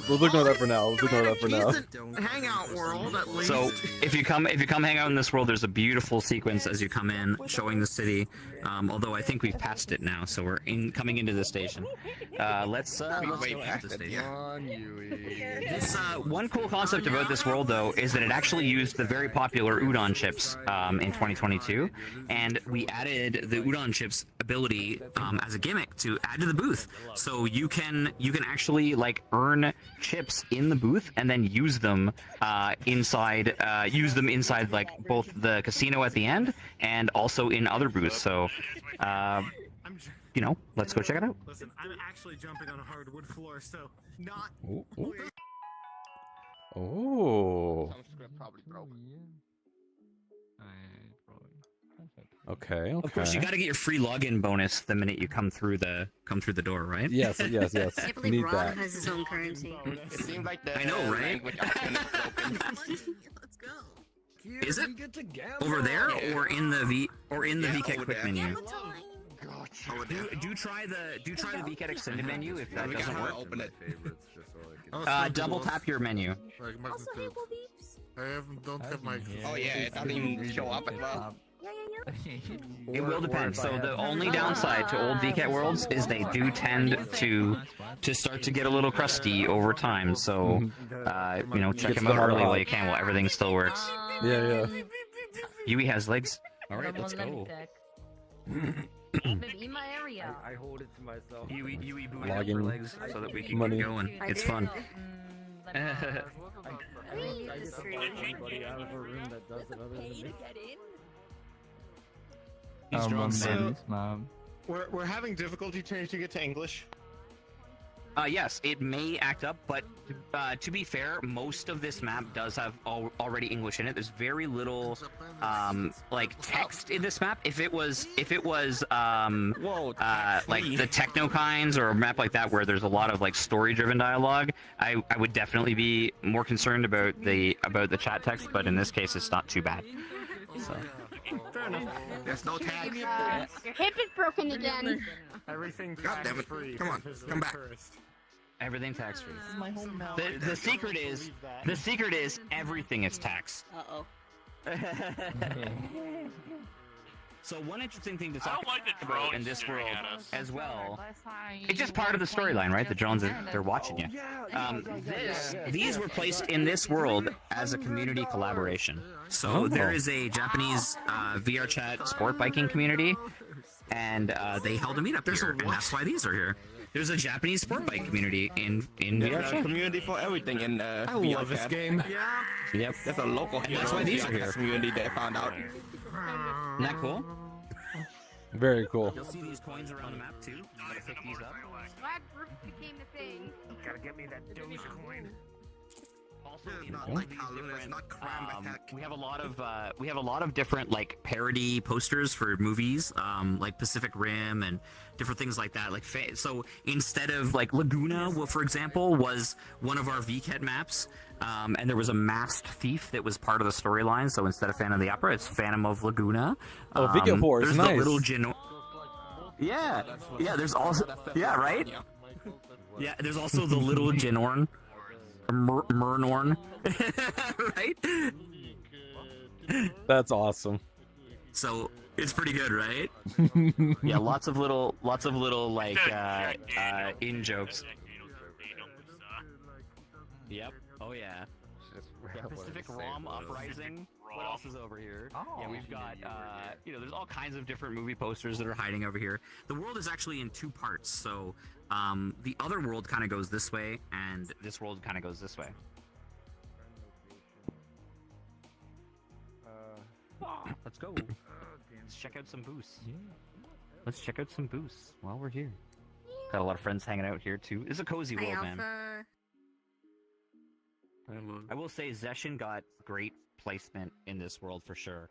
let's ignore that for now. Let's ignore that for now. Decent hangout world, at least. So if you come hang out in this world, there's a beautiful sequence as you come in, showing the city. Although I think we've passed it now, so we're coming into the station. Let's go past the station. This one cool concept about this world, though, is that it actually used the very popular udon chips in 2022, and we added the udon chips ability as a gimmick to add to the booth. So you can actually like earn chips in the booth and then use them inside like both the casino at the end and also in other booths. So you know, let's go check it out. Listen, I'm actually jumping on a hardwood floor, so not. Ooh, ooh. Oh. Okay. Of course, you got to get your free login bonus the minute you come through the door, right? Yes. I can't believe Need Ron that. has his own currency. It seems like the I know, right? Let's go. Is it over there or in the VketChan quick menu? Do try the VketChan extended menu if that doesn't work. open it. Double tap your menu. Like magnitude. Don't have my. Oh yeah, it doesn't even show up as well. It will depend. So the only downside to old VKet worlds is they do tend to start to get a little crusty over time. So you know, check them out early while you can while everything still works. Yeah. Yui has legs. All right, let's go. In my area. I hold it to myself. Yui booty Logging over legs so that we can money. get going. It's fun. I just anybody out of a room that does it other than me. He's drunk, man. We're having difficulty changing it to English. Yes, it may act up, but to be fair, most of this map does have already English in it. There's very little like text in this map. If it was like the Technokines or a map like that where there's a lot of like story-driven dialogue, I would definitely be more concerned about the chat text. But in this case, it's not too bad. So. There's no tag. Your hip is broken again. Everything God damn it. Come on, come back. Everything tax free. The secret is everything is tax. Uh-oh. So one interesting thing to I talk don't like the about drones in this staring world at us. as well, it's just part of the storyline, right? The drones they're watching you. These were placed in this world as a community collaboration. So there is a Japanese VRChat sport biking community, and they held a meetup here, and that's why these are here. There's a Japanese sport bike community in VRChat. Community for everything in I love this game. Yep. That's a local. And that's why these are here. Community that I found out. Isn't that cool? Very cool. You'll see these coins around the map too. You gotta pick these up. Glad groups became a thing. Gotta get me that Dogecoin. Also, Not we have a lot of different like parody posters for movies, like Pacific Rim and different things like that. Like so, instead of like Laguna, well, for example, was one of our VKet maps, and there was a masked thief that was part of the storyline. So instead of Phantom of the Opera, it's Phantom of Laguna. Oh, VKet Horror is there's nice. the little Yeah. There's also right. Yeah, there's also the little Genorn. Murnorn, right? That's awesome. So it's pretty good, right? Yeah, lots of little like in jokes. Yep. Oh yeah. Pacific Rom Uprising. What else is over here? Yeah, we've got there's all kinds of different movie posters that are hiding over here. The world is actually in two parts, so the other world kind of goes this way, and this world kind of goes this way. Let's go. Let's check out some booths. Let's check out some booths while we're here. Got a lot of friends hanging out here too. It's a cozy world, man. I will say Zeshin got great placement in this world for sure.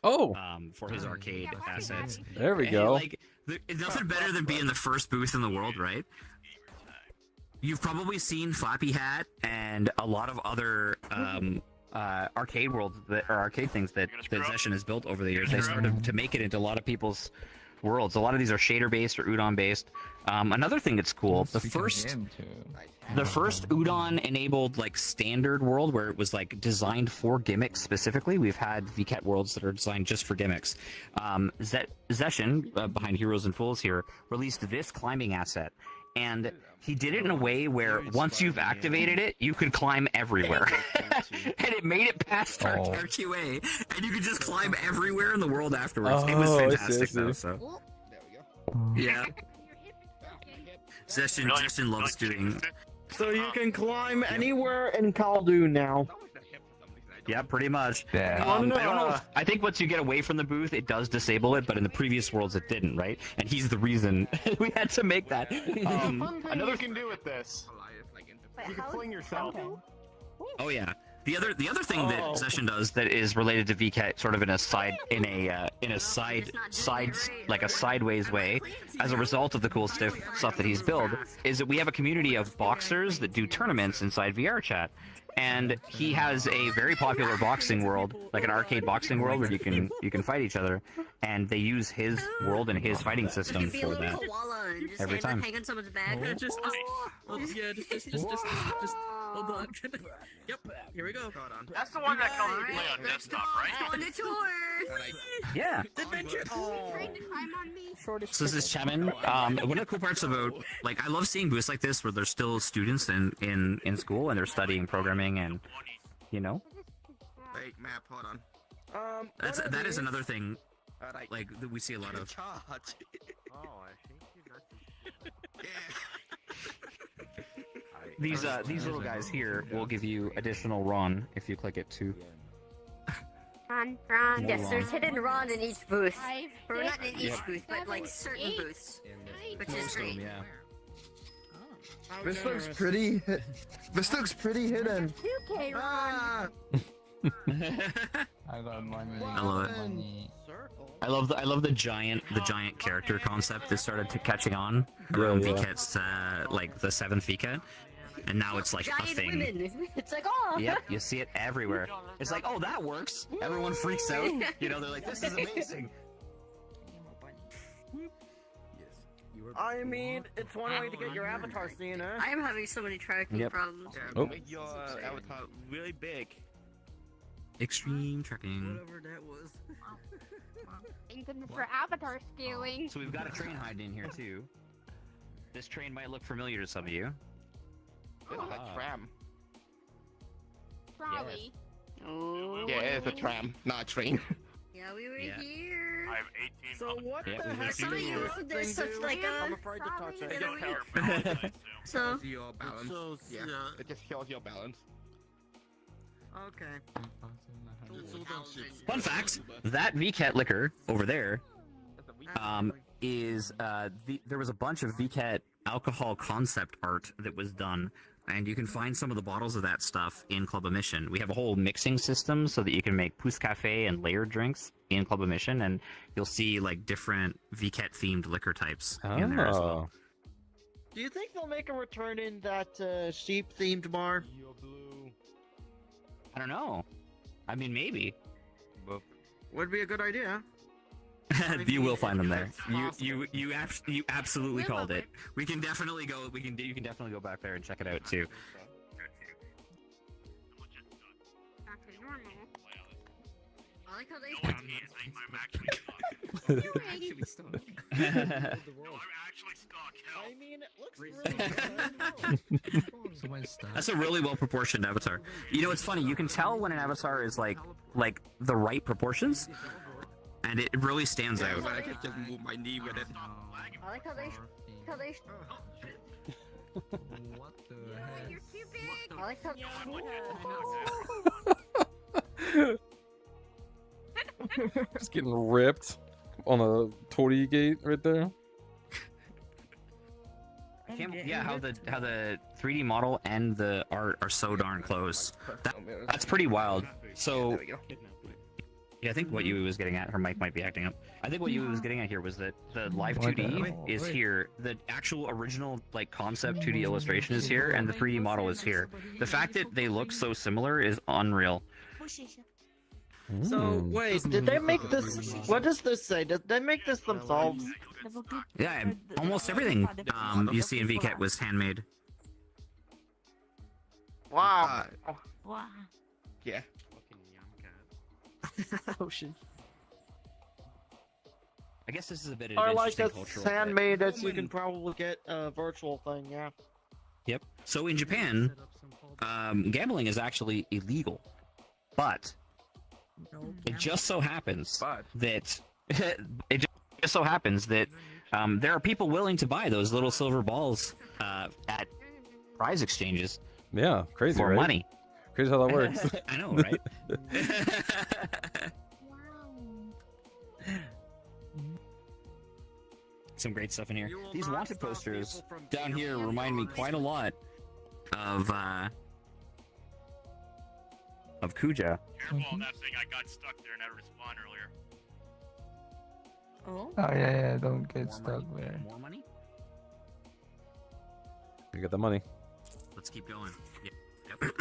Oh. For his arcade assets. There we go. Like, it's nothing better than being the first booth in the world, right? You've probably seen Flappy Hat and a lot of other arcade worlds or arcade things that Zeshin has built over the years. They started to make it into a lot of people's worlds. A lot of these are shader based or Udon based. Another thing that's cool, the first Udon enabled like standard world where it was like designed for gimmicks specifically. We've had VKet worlds that are designed just for gimmicks. Zeshin, behind Heroes and Fools here, released this climbing asset. And he did it in a way where once you've activated it, you could climb everywhere. And it made it past our QA, and you could just climb everywhere in the world afterwards. It was fantastic, though. So. Yeah. Zeshin loves doing. So you can climb anywhere in Kaldu now. Yeah, pretty much. Yeah. I don't know. I think once you get away from the booth, it does disable it, but in the previous worlds, it didn't, right? And he's the reason we had to make that. Fun thing you can do with this. You can fling yourself. Oh yeah. The other thing that Zeshin does that is related to VKet, sort of in a sideways way, as a result of the cool stuff that he's built, is that we have a community of boxers that do tournaments inside VRChat. And he has a very popular boxing world, like an arcade boxing world where you can fight each other, and they use his world and his fighting system for that every time. Hang on someone's back. Just hold on. Yep, here we go. That's the one that comes play on desktop, right? On the tour. Yeah. Adventure. So this is Chaman. One of the cool parts about, like, I love seeing booths like this where there's still students in school and they're studying programming and, you know. Wait, map, hold on. That is another thing, like, that we see a lot of. These little guys here will give you additional RON if you click it too. Ron. Yes, there's hidden Ron in each booth. Or not in each booth, but like certain booths. Which is great. Yeah. This looks pretty. This looks pretty hidden. 2K Ron. I got money. I love it. I love the giant character concept that started catching on around VKet's like the 7th VKet, and now it's like Giant a thing. women. It's like, oh. Yep, you see it everywhere. It's like, oh, that works. Everyone freaks out. You know, they're like, this is amazing. I mean, it's one way to get your avatar seen, eh? I am having so many tracking problems. Yeah, make your avatar really big. Extreme tracking. Whatever that was. Thank goodness for avatar scaling. So we've got a train hiding in here too. This train might look familiar to some of you. It's a tram. Trolley. Oh. Yeah, it's a tram, not a train. Yeah, we were here. I have 18. So what Yeah, the we heck have Some of is you, this there's thing such do? like I'm a. afraid to touch it. It Probably gets power balance, I assume. So. Your balance. So, Yeah, it just kills your balance. Okay. Fun fact: that VKet liquor over there, is there was a bunch of VKet alcohol concept art that was done, and you can find some of the bottles of that stuff in Club Emission. We have a whole mixing system so that you can make Pousse Cafe and layered drinks in Club Emission, and you'll see like different VKet themed liquor types in there as well. Do you think they'll make a return in that sheep-themed bar? I don't know. I mean, maybe. Would be a good idea. You will find them there. You absolutely called it. We can definitely go. You can definitely go back there and check it out too. Back to normal. I like how they. I'm actually stuck. No, I'm actually stuck. Help. I mean, it looks really good. That's a really well proportioned avatar. You know, it's funny. You can tell when an avatar is like the right proportions, and it really stands out. I can just move my knee with it. I like how they. What the heck? You're too big. I like how. Just getting ripped on a torii gate right there. Yeah, how the 3D model and the art are so darn close. That's pretty wild. So Yeah, I think what Yui was getting at, her mic might be acting up. I think what Yui was getting at here was that the live 2D is here. The actual original like concept 2D illustration is here, and the 3D model is here. The fact that they look so similar is unreal. So wait, did they make this? What does this say? Did they make this themselves? Yeah, and almost everything you see in VKet was handmade. Wow. Wow. Yeah. Ocean. I guess this is a bit of Or an like interesting as cultural handmade as you can probably get a virtual thing, yeah. Yep. So in Japan, gambling is actually illegal, but it just so happens that there are people willing to buy those little silver balls at prize exchanges. Yeah, crazy, for right? money. Crazy how that works. I know, right? Some great stuff in here. These wanted posters down here remind me quite a lot of Kuja. Careful on that thing, I got stuck there and had to respawn earlier. Oh yeah, don't get stuck there. More money? You get the money. Let's keep going. Yep.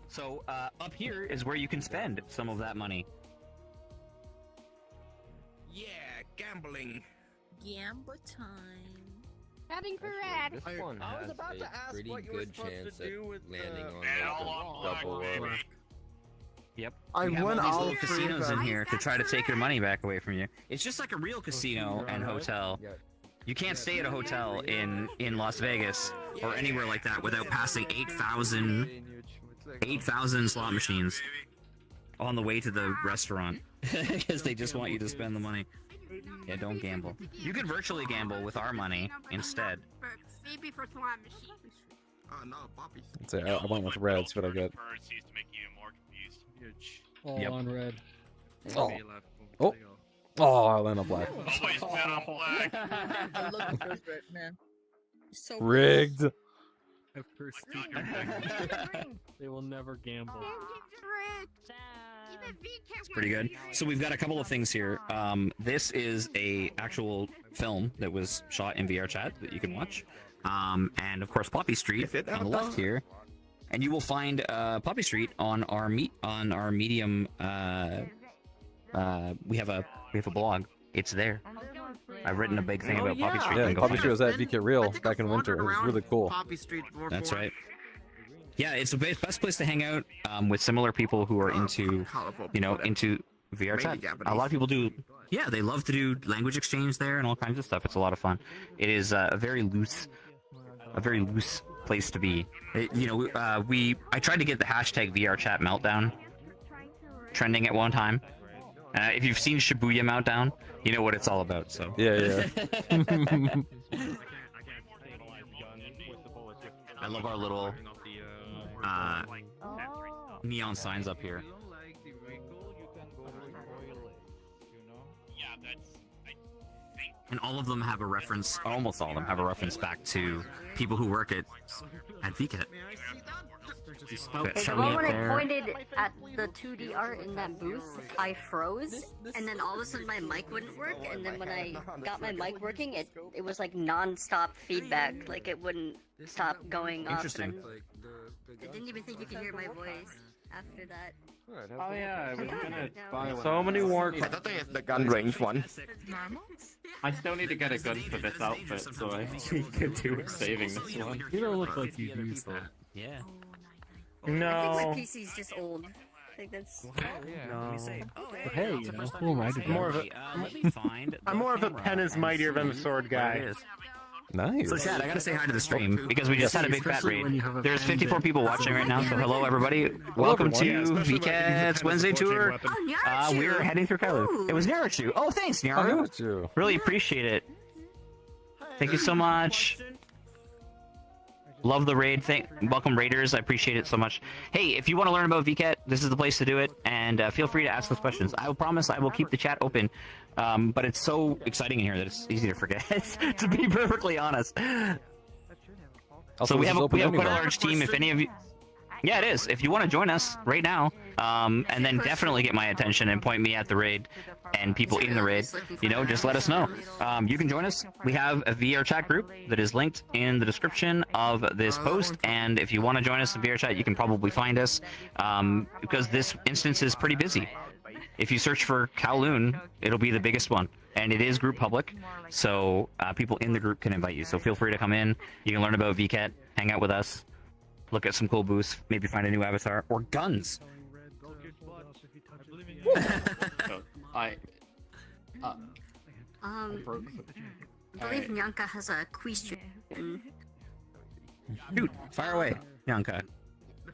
So up here is where you can spend some of that money. Yeah, gambling. Gamble time. Heading for red. This one I was has about to a ask pretty what you were good supposed chance to at do with landing on And like, all on a black, double baby. or Yep. I We have won all these all little three casinos of in them. here to try to take your money back away from you. It's just like a real casino and hotel. You can't stay at a hotel in Las Vegas or anywhere like that without passing 8,000 slot machines on the way to the restaurant because they just want you to spend the money. Yeah, don't gamble. You can virtually gamble with our money instead. Maybe for slot machines. Oh no, puppies. I'd say I went with red, so what I get. Currencies to make you even more confused. All Yep. on red. Oh, oh, I land on black. Always bet on black. I love those red, man. So Rigged. I've cursed They will never gamble. It's pretty good. So we've got a couple of things here. This is a actual film that was shot in VRChat that you can watch. And of course Poppy Street on the left here. And you will find Poppy Street on our Medium. We have a blog. It's there. I've written a big thing about Poppy Street. Yeah, You can go Poppy find Street it. was at VK Real back in winter. It was really cool. Poppy Street before. That's right. Yeah, it's the best place to hang out with similar people who are into, into VRChat. A lot of people do. Yeah, they love to do language exchange there and all kinds of stuff. It's a lot of fun. It is a very loose place to be. I tried to get the hashtag VRChat meltdown trending at one time. If you've seen Shibuya Meltdown, you know what it's all about. So yeah. I love our little neon signs up here. Yeah, that's. I think. And all of them have a reference, almost all of them have a reference back to people who work at VKet. The moment I pointed at the 2D art in that booth, I froze, and then all of a sudden my mic wouldn't work, and then when I got my mic working, it was like non-stop feedback, like it wouldn't stop going up. Interesting. I didn't even think you could hear my voice after that. Oh yeah, I was gonna buy one. So many war I thought they had the gun range one. I still need to get a gun for this outfit, so I could do saving this one. You don't look like you use that. Yeah. I think my PC's just old. I think that's... But hey, you know, who am I to judge? I'm more of a pen is mightier than the sword guy. Nice. So Chad, I gotta say hi to the stream because we just had a big fat Especially when raid. you have a There's pen 54 people watching right now, so hello everybody. Welcome to VKet's Wednesday tour. We're heading through Kalu. It was Naruto. Oh, thanks, Naruto. Really appreciate it. Thank you so much. Love the raid. Welcome raiders. I appreciate it so much. Hey, if you want to learn about VKet, this is the place to do it, and feel free to ask those questions. I will promise I will keep the chat open, but it's so exciting in here that it's easy to forget. To be perfectly honest. Also, So we this have is open quite a anywhere. large team. If any of you, Yeah, it is. If you want to join us right now, and then definitely get my attention and point me at the raid and people in the raid, you know, just let us know. You can join us. We have a VRChat group that is linked in the description of this post, and if you want to join us in VRChat, you can probably find us, because this instance is pretty busy. If you search for Kowloon, it'll be the biggest one, and it is group public, so people in the group can invite you. So feel free to come in. You can learn about VKET, hang out with us, look at some cool booths, maybe find a new avatar or guns. I believe Nyanka has a question. Shoot, fire away, Nyanka.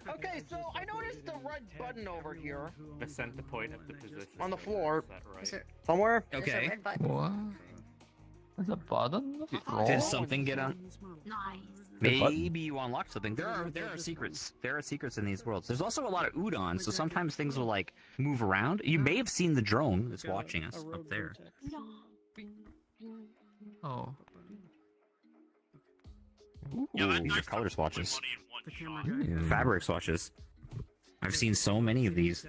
Okay, so I noticed the red button over here. Ascend the point of the position. On the floor. Is that right? Somewhere? Okay. What? There's a button? Did something get on? Nice. Maybe you unlocked something. There are secrets. There are secrets in these worlds. There's also a lot of udon, so sometimes things will like move around. You may have seen the drone that's watching us up there. Oh. Ooh, these are color swatches. Fabric swatches. I've seen so many of these.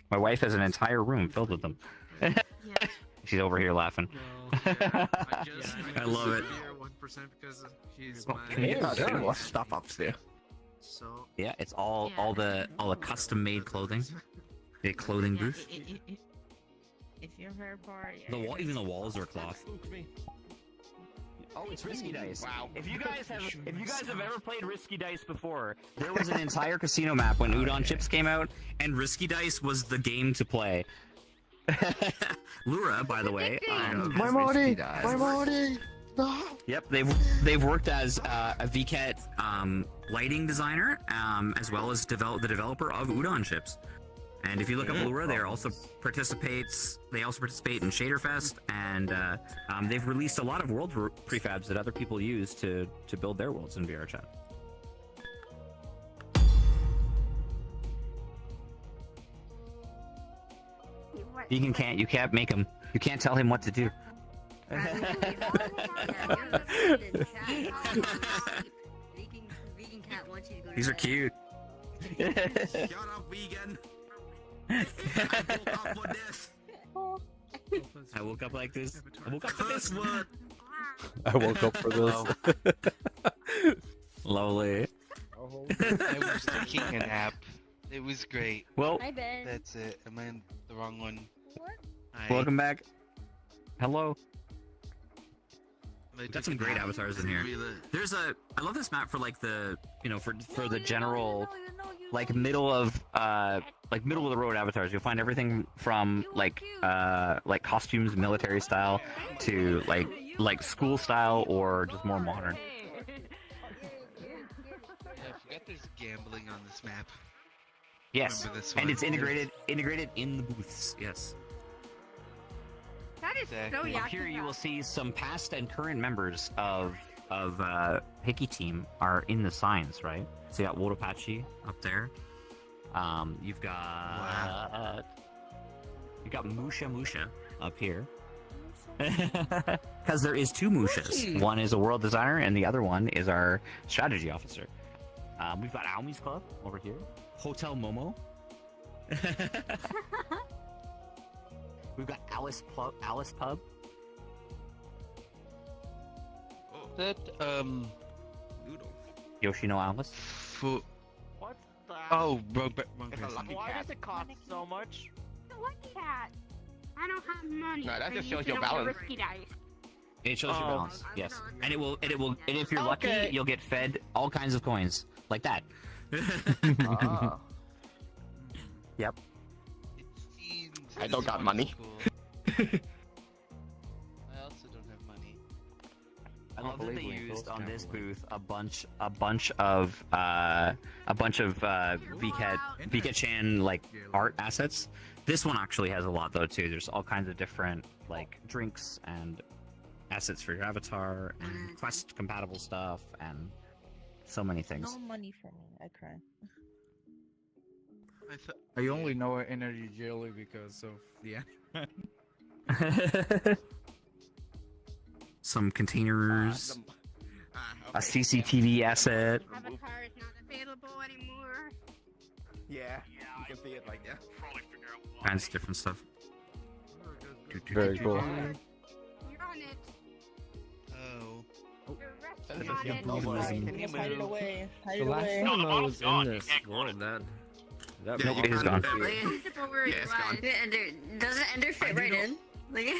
My wife has an entire room filled with them. She's over here laughing. I love it. What's stuff up there? Yeah, it's all the custom-made clothing. The clothing booth. If you're very poor, Even the walls are cloth. Oh, it's Risky Dice. Wow. If you guys have ever played Risky Dice before, there was an entire casino map when Udon Chips came out, and Risky Dice was the game to play. Lura, by the way. My money! My money! No! Yep, they've worked as a VKET lighting designer, as well as the developer of Udon Chips. And if you look up Lura, they also participate in Shaderfest, and they've released a lot of world prefabs that other people use to build their worlds in VRChat. You can't make him. You can't tell him what to do. These are cute. Shut up, vegan. I woke up like this. I woke up for this one. I woke up for this. Lovely. I was taking a nap. It was great. Well, Hi, Ben. That's it. Am I in the wrong one? Hi. welcome back. Hello. Got some great avatars in here. I love this map for like the, for the general, like middle of the road avatars. You'll find everything from like costumes, military style, to like school style or just more modern. I forgot there's gambling on this map. Yes, Remember this and one? it's integrated in the booths. Yes. That is so Up yucky. here you will see some past and current members of Hickey team are in the signs, right? So you got Wotopachi up there. You've got Musha up here. Because there is two Mushas. One is a world designer and the other one is our strategy officer. We've got Aomi's Club over here. Hotel Momo. We've got Alice Pub. That Yoshino Alice. What's that? Oh, wrong Why does it cost so much? Lucky cat. I don't have money. No, that so just you shows can your only balance. Risky dice. It shows your balance. Yes, and it will. And if you're lucky, Okay. you'll get fed all kinds of coins like that. Yep. I don't got money. I also don't have money. I love that they used on this booth a bunch of VketChan like art assets. This one actually has a lot though too. There's all kinds of different like drinks and assets for your avatar and quest compatible stuff and so many things. No money for me. I cry. I only know energy jelly because of the Some containers, a CCTV asset. Avatar is not a available anymore. Yeah, you can see it like that. Probably figure out why. Kinds of different stuff. Very cool. You're on it. Oh. You're resting on it. Just hide it away. Hide The it last away. time I bottom's was gone, in you this can't go on world, that Nope, it is gone. Comfortable where Yeah, you it's gone. was. Doesn't Ender fit right in? Like,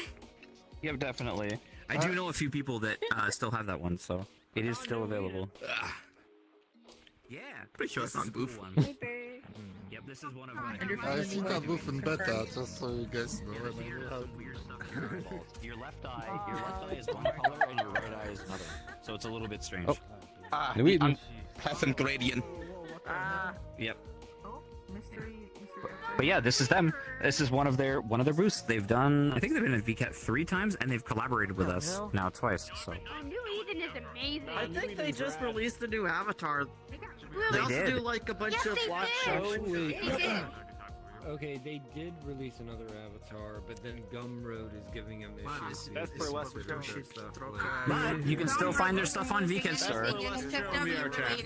Yep, definitely. I do know a few people that still have that one, so it is still available. Yeah, Pretty sure it's on cool booth. one. Yep, this is one of my. I see that booth in beta, just so you guys know. And I will have... Your left eye is one color and your right eye is another. So it's a little bit strange. Oh. Ah, New Eden. Peasant gradient. Yep. But yeah, this is them. This is one of their booths. They've done. I think they've been at VKet 3 times, and they've collaborated with us now twice. So. Oh, New Eden is amazing. I think they just released a new avatar. Well, They also did. do like a bunch Yes, of they live did. shows. Actually, They did. okay, they did release another avatar, but then Gumroad is giving them issues. That's for less But you can still find their stuff on VKet Store.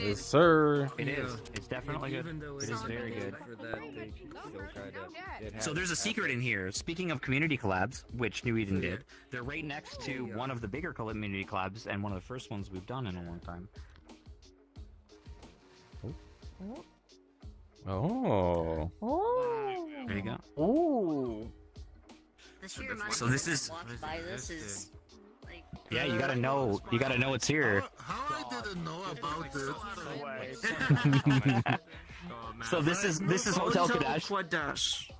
Yes, sir. It is. It's definitely good. Even though It is very good. For that, they still kind of. So there's a secret in here. Speaking of community collabs, which New Eden did, they're right next to one of the bigger community collabs and one of the first ones we've done in a long time. Oh. There you go. the sheer amount So of this people is- that walked by this is like. Yeah, you gotta know it's here. How I didn't know about it? So this is Hotel Kadash. Dash.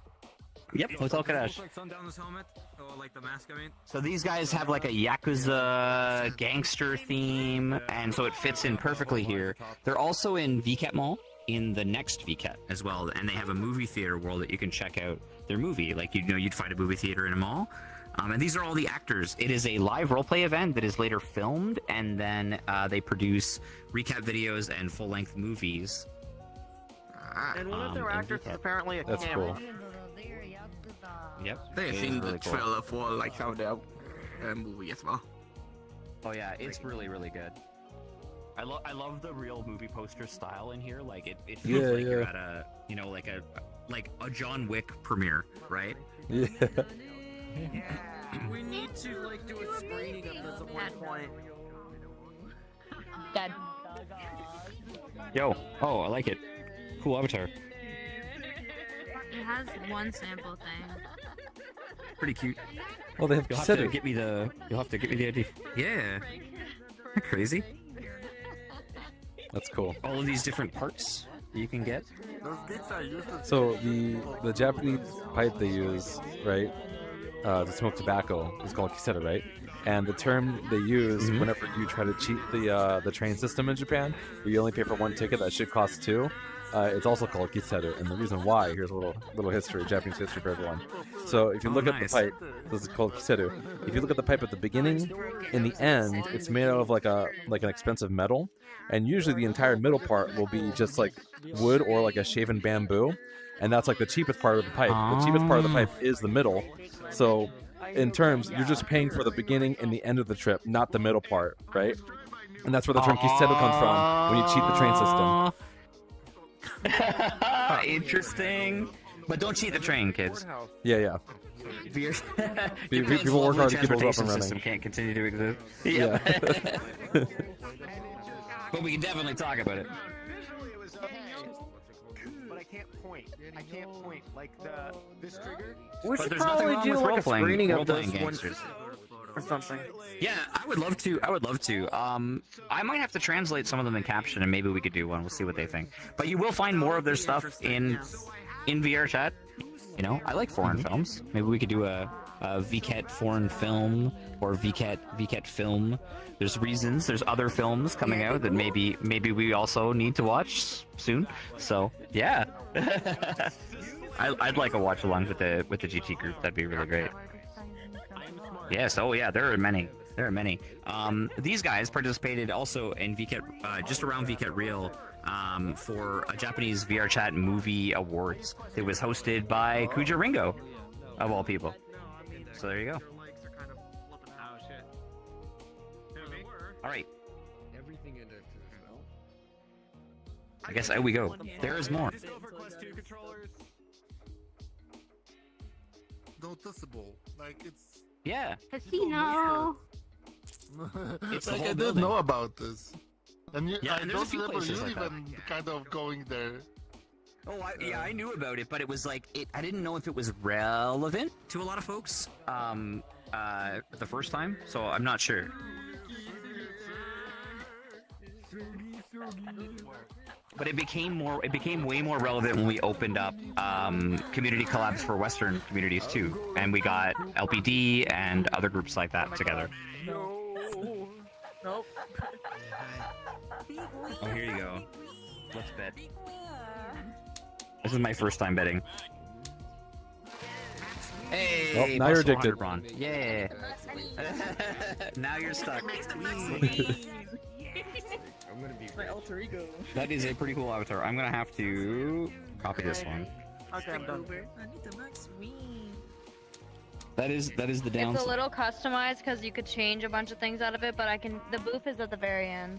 Yep, Hotel Kadash. Like Sundown's helmet, or like the mask. I mean. So these guys have like a Yakuza gangster theme, and so it fits in perfectly here. They're also in VKet Mall, in the next VKet as well, and they have a movie theater world that you can check out their movie. Like, you know, you'd find a movie theater in a mall. And these are all the actors. It is a live roleplay event that is later filmed, and then they produce recap videos and full-length movies. And one of their in actors is VKet. apparently a That's camel. cool. Yep. They've it seen is the really cool. trailer for like some of their movie as well. Oh yeah, it's really good. I love the real movie poster style in here. Like it feels like you're at a like a John Wick premiere, right? Yeah. We need to like do a screening of this at one point. Dad. Yo, oh I like it. Cool avatar. It has one sample thing. Pretty cute. Oh, they have You'll have to Kiseru. get me the. You'll have to get me the ID. Yeah. Crazy. That's cool. All of these different parts you can get. Those gigs are useless. So the Japanese pipe they use, right, to smoke tobacco is called kiseru, right? And the term they use whenever you try to cheat the train system in Japan, where you only pay for one ticket that should cost two, it's also called kiseru. And the reason why, here's a little history, Japanese history for everyone. So if you look at the pipe, this is called kiseru. If you look at the pipe at the beginning, in the end, it's made out of like an expensive metal, and usually the entire middle part will be just like wood or like a shaven bamboo, and that's like the cheapest part of the pipe. The cheapest part of the pipe is the middle. So in terms, you're just paying for the beginning and the end of the trip, not the middle part, right? And that's where the term kiseru comes from, when you cheat the train system. Interesting. But don't cheat the train, kids. Yeah. Japan's People work hard to keep those up transportation and running. system can't continue to exist. Yeah. But we can definitely talk about it. But I can't point. Like this trigger. We But should there's nothing probably wrong do with like a role-playing- screening of role-playing this one gangsters. or something. Yeah, I would love to. I might have to translate some of them in caption, and maybe we could do one. We'll see what they think. But you will find more of their stuff in VRChat. You know, I like foreign films. Maybe we could do a VKet foreign film or VKet film. There's reasons. There's other films coming out that maybe we also need to watch soon. So yeah, I'd like a watch along with the GT group. That'd be really great. Yes. Oh yeah. There are many. These guys participated also in VKet, just around VKet Real, for a Japanese VRChat movie awards. It was hosted by Kuja Ringo, of all people. So there you go. All right. Everything in it as well. I guess out we go. There is more. Noticeable. Like it's. Yeah. Casino. It's the like whole I didn't building. know about this. And you, Yeah, I and there's a don't few remember you places like that. even kind of going there. Oh, yeah, I knew about it, but it was like I didn't know if it was relevant to a lot of folks. The first time, so I'm not sure. But it became way more relevant when we opened up community collabs for Western communities too, and we got LPD and other groups like that together. Nope. Oh, here you go. Let's bet. This is my first time betting. Hey, Well, now you're plus 400 addicted. Braun. Yeah. Now you're stuck. I'm gonna be my alter ego. That is a pretty cool avatar. I'm gonna have to copy this one. Okay, I'm done. I need the max win. That is the It's a downside. little customized because you could change a bunch of things out of it, but the booth is at the very end.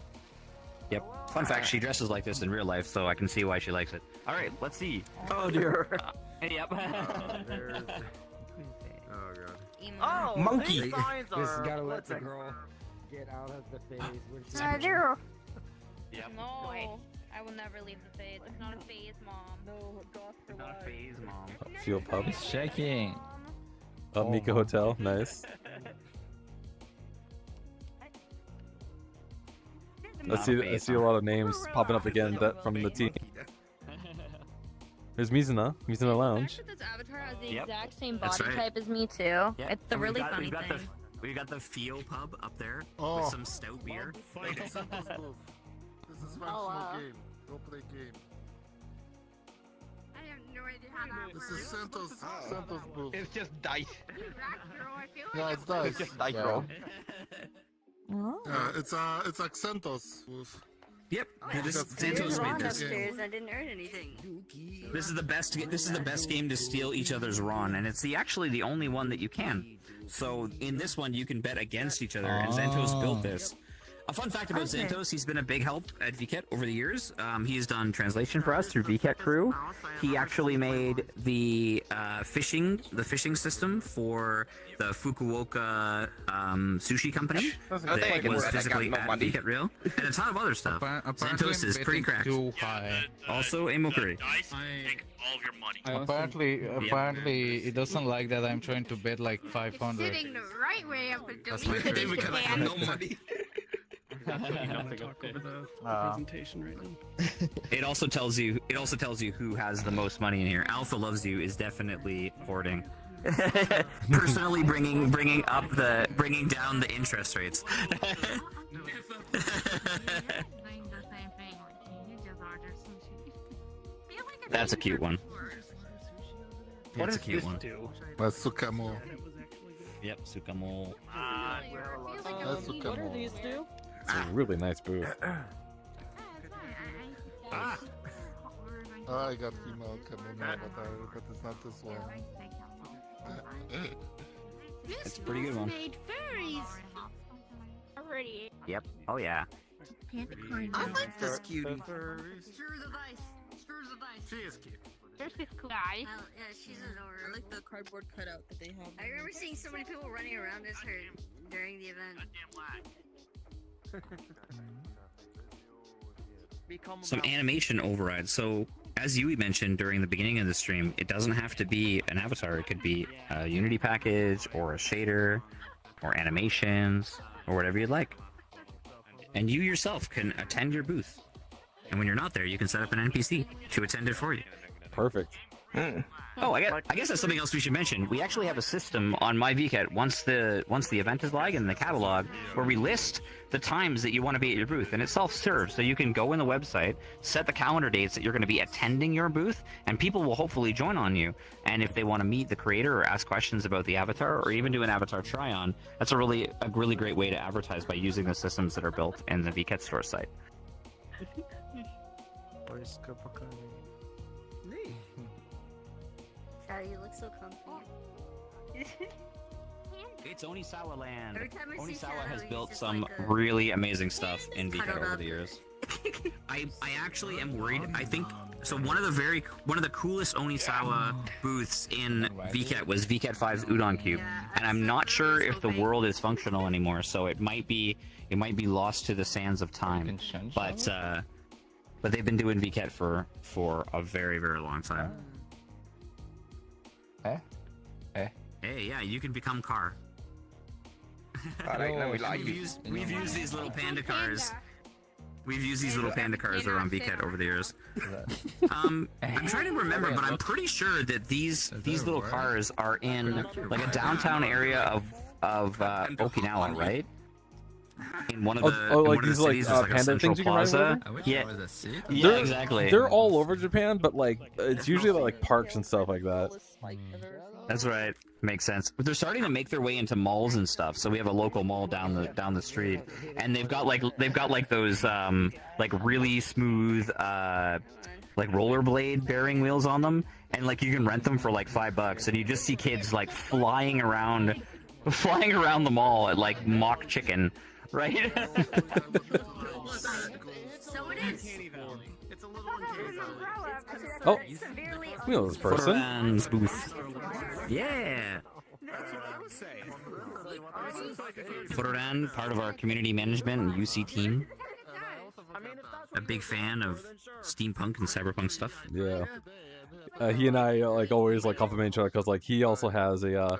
Yep. Fun fact: she dresses like this in real life, so I can see why she likes it. All right, let's see. Oh dear. Yep. Oh god. Oh, Monkey. these signs Just are. gotta let the listen. girl get out of the phase when she's Yep. No, I will never leave the phase. It's not a phase, mom. No, goth for Not a life. phase, mom. Fuel pub. He's checking. Up Mika Hotel. Nice. I Not a see phase, a lot of names popping up again that from the team. There's Mizuna Lounge. This avatar has the Yep. exact same That's body right. type as me too. Yep. It's the And really funny we've got thing. We've got the Feel Pub up there Oh. with some stout beer. This is functional game. Go play game. I have no idea how that This is Santos booth. It's just dice. Yeah, it's dice. It's just dice Yeah. roll. It's Accentos booth. Yep. This That's Santos Ron made this. upstairs. I didn't earn anything. This is the best. This is the best game to steal each other's Ron, and it's actually the only one that you can. So in this one, you can bet against each other, and Xantos built this. A fun fact about Xantos, he's been a big help at VKet over the years. He's done translation for us through VKet Crew. He actually made the fishing system for the Fukuoka sushi company that was physically at VKet Real, and a ton of other stuff. Xantos is pretty cracked. Too high. Also a Mokuri. Dice, take all of your money. Apparently, it doesn't like that I'm trying to bet like 500. Sitting the right way up until That's my favorite. Because I have no money. Presentation right now. It also tells you who has the most money in here. Alpha Loves You is definitely hoarding. Personally bringing down the interest rates. That's a cute one. That's a cute one. That's Sukamo. Yep, Sukamo. That's What do Sukamo. these do? It's a really nice booth. Oh, I got female coming avatar, but it's not this one. It's a pretty good one. Made furries. Already. Yep. Oh yeah. I like this cutie. Screw the dice. Screw the dice. She is cute. There's this cool guy. Oh, yeah, she's adorable. I like the cardboard cutout that they have. I remember seeing so many people running around as her during the event. Some animation overrides. So, as Yui mentioned during the beginning of the stream, it doesn't have to be an avatar. It could be a Unity package, or a shader, or animations, or whatever you'd like. And you yourself can attend your booth. And when you're not there, you can set up an NPC to attend it for you. Perfect. Oh, I guess that's something else we should mention. We actually have a system on my VKet once the event is live in the catalog where we list the times that you want to be at your booth, and it's self-serve, so you can go in the website, set the calendar dates that you're going to be attending your booth, and people will hopefully join on you. And if they want to meet the creator or ask questions about the avatar or even do an avatar try-on, that's a really great way to advertise by using the systems that are built in the VKet store site. Sorry, you look so comfy. It's Onisawa land. Every time I see Onisawa Shadow, has he's built just some like a- really amazing stuff in VKet cuddled over up. the years. I actually am worried. I think so. One of the coolest Onisawa booths in VKet was VKet 5's Udon Cube, and I'm not sure if the world is functional anymore. So it might be lost to the sands of time. But they've been doing VKet for a very, very long time. Hey, yeah, you can become car. We've used these little panda cars. We've used these little panda cars around VKet over the years. I'm trying to remember, but I'm pretty sure that these little cars are in like a downtown area of Okinawa, right? In one of the cities, there's like a central plaza. Yeah, exactly. They're all over Japan, but like it's usually like parks and stuff like that. That's right. Makes sense. But they're starting to make their way into malls and stuff. So we have a local mall down the street, and they've got like those like really smooth like rollerblade bearing wheels on them, and like you can rent them for like $5, and you just see kids like flying around the mall at like Mock Chicken, right? So it is. It's a little umbrella. Oh, we know this person. Photoran's booth. Yeah. Photoran, part of our community management and UC team. A big fan of steampunk and cyberpunk stuff. Yeah. He and I like always like compliment each other because like he also has a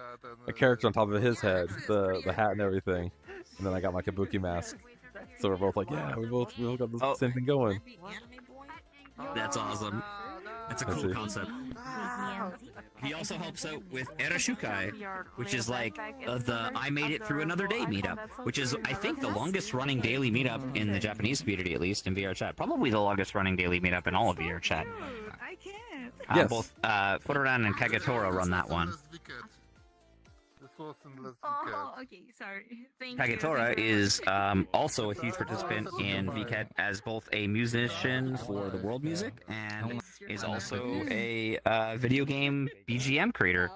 character on top of his head, the hat and everything, and then I got my kabuki mask. So we're both like, yeah, we both got the same thing going. That's awesome. That's a cool concept. He also helps out with Erashukai, which is like the I Made It Through Another Day meetup, which is, I think, the longest running daily meetup in the Japanese community, at least in VRChat. Probably the longest running daily meetup in all of VRChat. I can't. Yes. Both Photoran and Kagetora run that one. Oh, okay, sorry. Thank Kagetora is also a huge participant in VKet as both a musician for the world music and is also a video game BGM creator.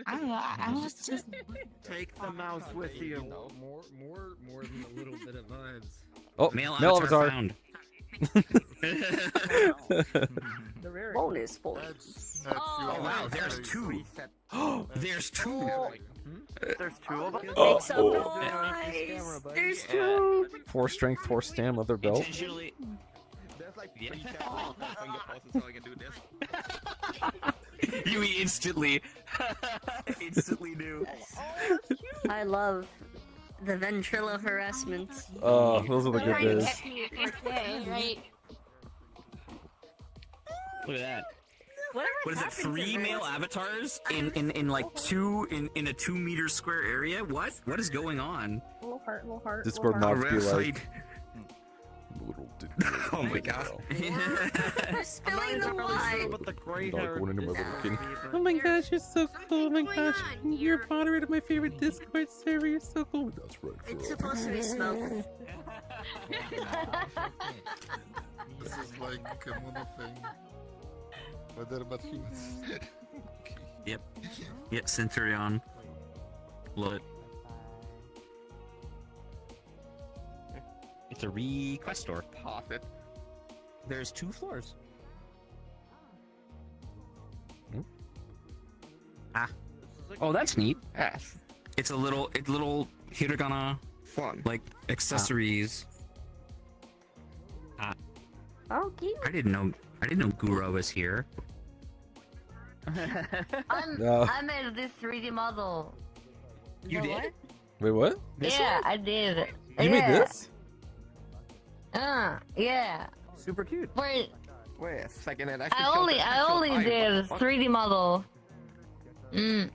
I was just Take the mouse with you. More than a little bit of vibes. Oh, male avatar found. Bonus. Oh wow, there's two. There's two. There's two of them. Make some noise. There's two. 4 strength, 4 stam, leather belt. Intentionally. You instantly knew. I love the ventrilo harassment. Oh, those are the good days. Right. Look at that. What is it? 3 male avatars in like in a 2 meter square area? What is going on? little heart. Discord mods be like. Oh my god. Spilling the wine. With the gray Dog hair. going into my little king. Oh my gosh, you're so cool. Oh my gosh, you're moderator of my favorite Discord server. You're so cool. That's right. It's supposed to be smoke. This is like a mono thing. But they're but humans. Yep, Centurion. Love it. It's a request store. Pop it. There's 2 floors. Oh, that's neat. Yes. It's a little hiragana Fun. like accessories. Okay. I didn't know Guro was here. I made this 3D model. You did? What? Wait, what? Yeah, I did. You made this? Yeah. Super cute. Wait, Wait a second, it actually I only did 3D model. Ooh.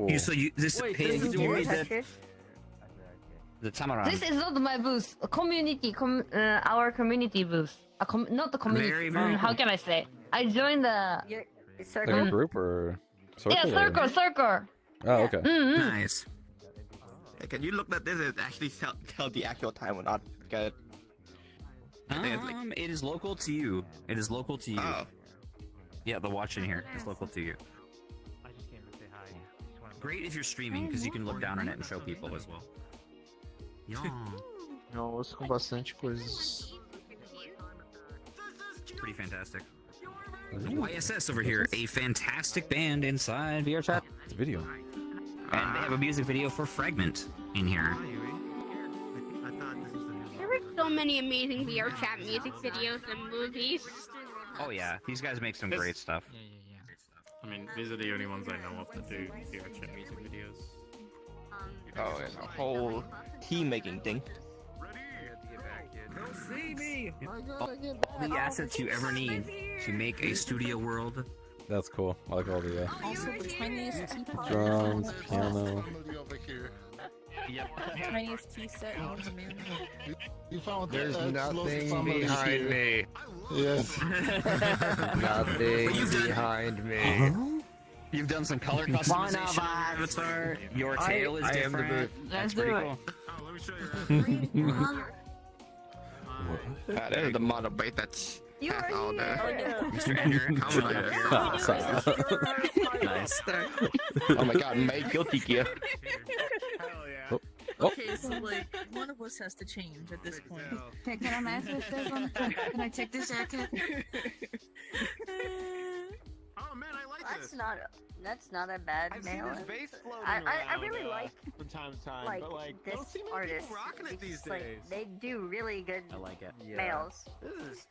You made the Tamaran. This is not my booth. Our community booth. Not the community. Very, very How cool. can I say? I joined the. Like a group or circle? Yeah, circle, or- circle. Oh, okay. Nice. Hey, can you look at this and actually tell the actual time or not? Get it? It is local to you. It is local to you. Oh. Yeah, the watch in here is local to you. I just came to say hi. Great if you're streaming because you can look down on it and show people as well. Yeah. Eu ouço com bastante coisas. Pretty fantastic. YSS over here, a fantastic band inside VRChat. It's a video. And they have a music video for Fragment in here. There were so many amazing VRChat music videos and movies. Oh yeah, these guys make some great stuff. I mean, these are the only ones I know of that do VRChat music videos. Oh, and a whole team making thing. See me! All the assets you ever need to make a studio world. That's cool. I like all the Also, the tiniest teapot. drums, piano. Yep. Tiniest tea set known to man. You found There's the nothing family behind here. me. Yes. Nothing behind me. You've done some color customization on your avatar. Your tail is different. That's pretty cool. That is the motorbike that's half all the... Mr. Ender, nice. Oh my god, my guilty gear. Okay, so like one of us has to change at this point. Okay, can I mess with this one? Can I take this jacket? Oh man, I like That's not a bad I've nail. seen his bass floating I around, really like from time to time, like but like this don't see many artist. people rocking it these It's like, days. they do really good I like it. males.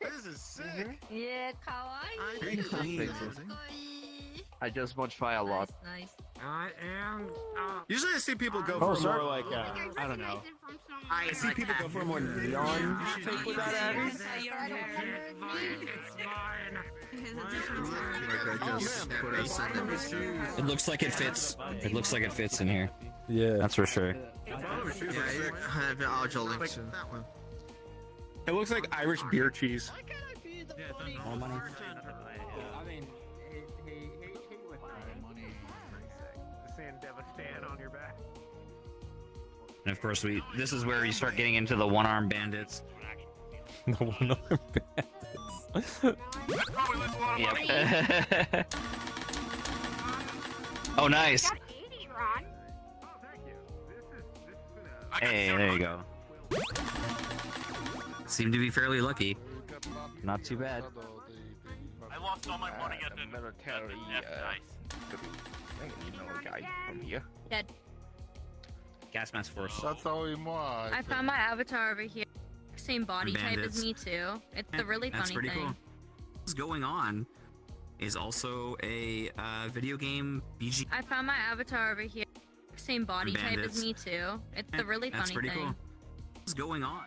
This is sick. Yeah, kawaii. Very clean. I just watch Fire a lot. Nice. I am. Usually I see people go Oh, for sir. more like I don't know. I see people go for a more neon take with that Abby. It looks like it fits. It looks like it fits in here. Yeah. That's for sure. It looks like Irish beer cheese. More money. I mean, hey, with seeing Devastan on your back. And of course, this is where you start getting into the one-armed bandits. The one-armed bandits. Yep. Oh, nice. Hey, there you go. Seem to be fairly lucky. Not too bad. I lost all my money at the military, you know a guy from here. Dead. Gas mask force. That's all we want. I found my avatar over here. Same body type Bandits. as me too. It's the really That's funny pretty thing. cool. What's going on is also a video game BG. I found my avatar over here. Same body type Bandits. as me too. It's the really That's funny pretty thing. cool. What's going on?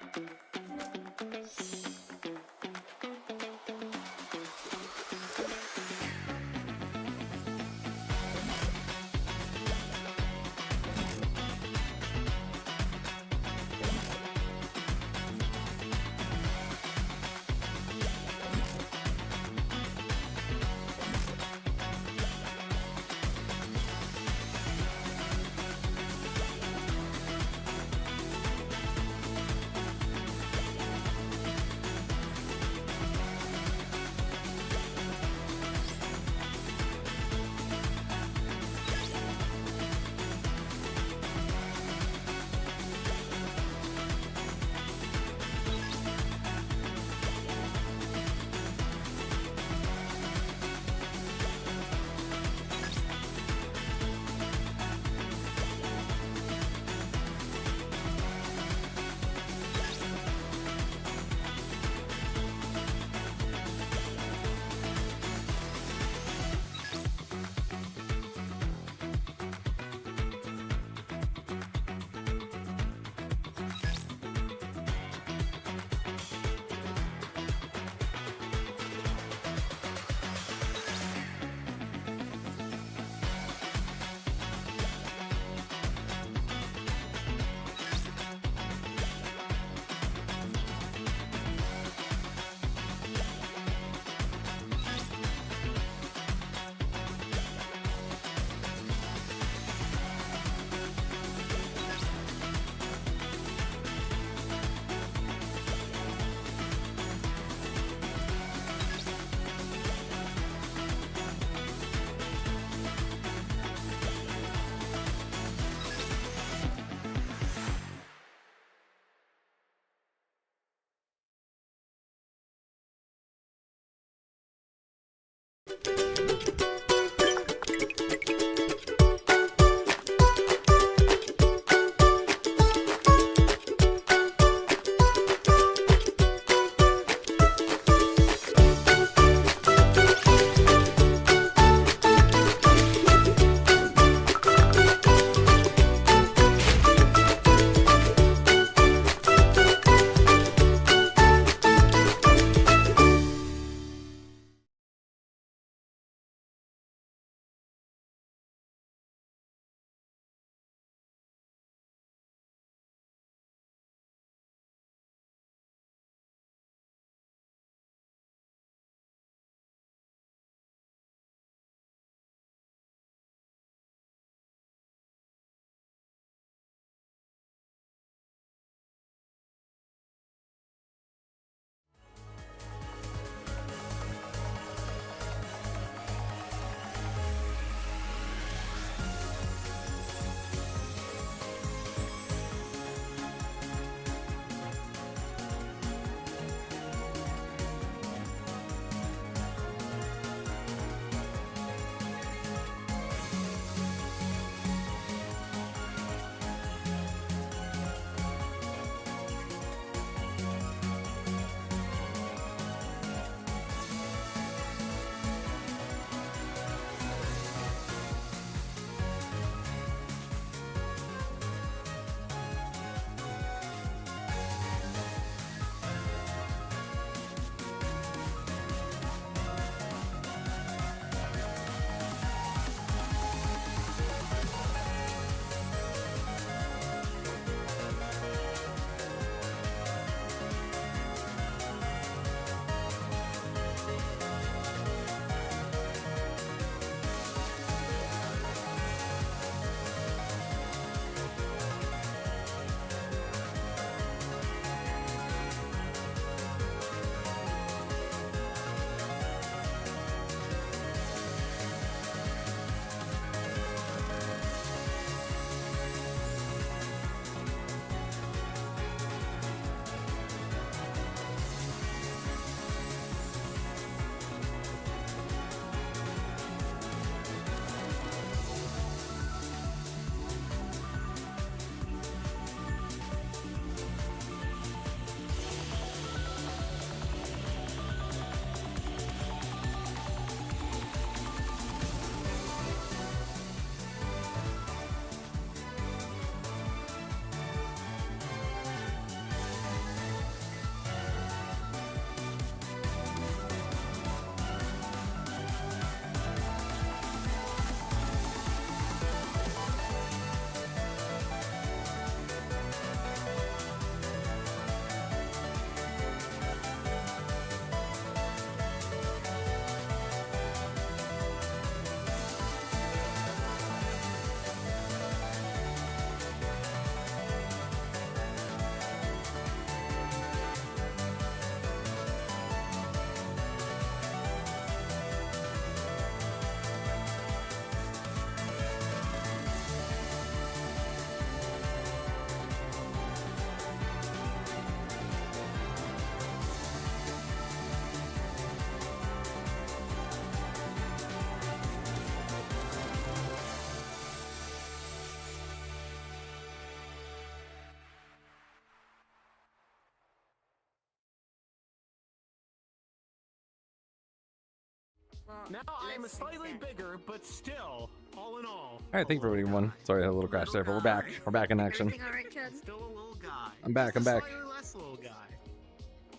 Now I'm slightly bigger, but still, all in all. Alright, thank you for waiting, everyone. Sorry, I had a little crash there, but we're back. We're back in action. Everything alright, Chad? Still a little guy. I'm back, I'm back. Slightly less little guy.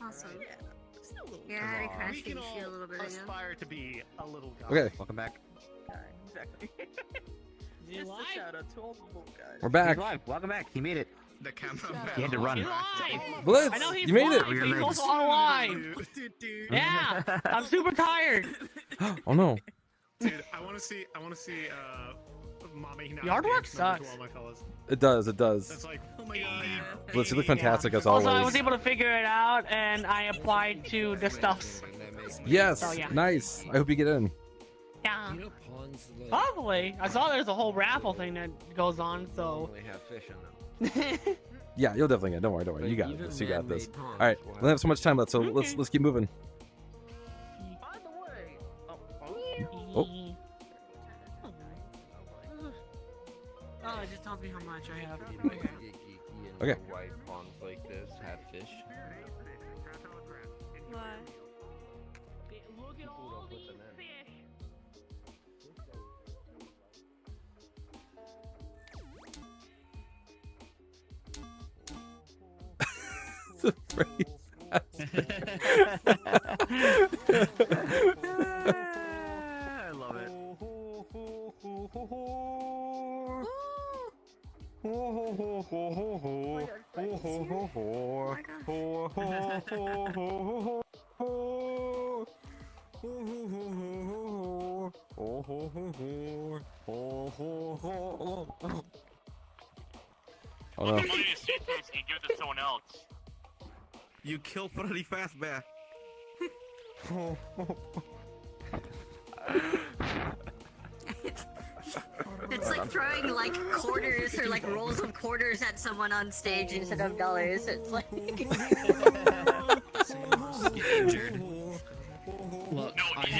Awesome. Still a little Yeah, I had a crash we can issue a little bit ago. aspire to be a little guy. Okay. Welcome back. Exactly. Just a shout out to all the little guys. We're back. He's live. Welcome back. He made it. The camera. He had to run. He's live. Blitz, I know he's you made it. live. He's also on live. Yeah, I'm super tired. Oh no. Dude, I want to see. Mommy. Yard work sucks. It does, it does. That's like, oh my god. Blitz, you look fantastic as Also, always. I was able to figure it out, and I applied to the stuffs. Yes, So, yeah. nice. I hope you get in. Yeah. Probably. I saw there's a whole raffle thing that goes on, so. Only have fish in them. Yeah, you'll definitely get it. Don't worry, don't worry. You got Even this. You got this. man-made ponds Alright, will we don't have so much time left, so let's keep moving. By the way, Oh. Oh, it just tells me how much I have. Okay. White ponds like this have fish. What? Look at all these fish. The phrase. I love it. Oh Put no. the money in suitcase and give it to someone else. You kill pretty fast, bear. It's like throwing like quarters or like rolls of quarters at someone on stage instead of dollars. It's like Injured. No,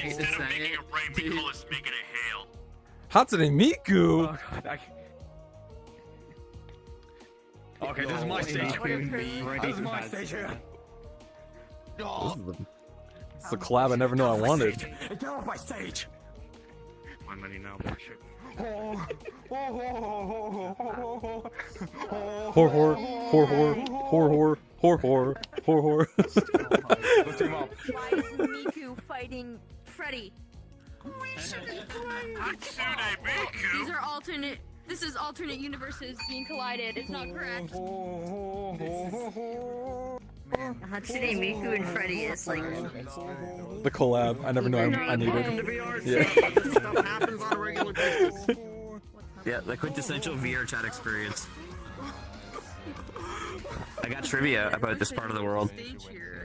instead of making it rain, we call this making it hail. Hatsune Miku! Okay, this is my stage. This is my stage here. This is the collab I never knew I wanted. Get off my stage. My money now, bullshit. Hor. Lift him up. Why is Miku fighting Freddy? Hatsune Miku? These are alternate. This is alternate universes being collided. It's not correct. Hatsune Miku and Freddy is like The collab I never knew I needed. Yeah. Stuff happens on a regular basis. Yeah, the quintessential VRChat experience. I got trivia about this part of the world.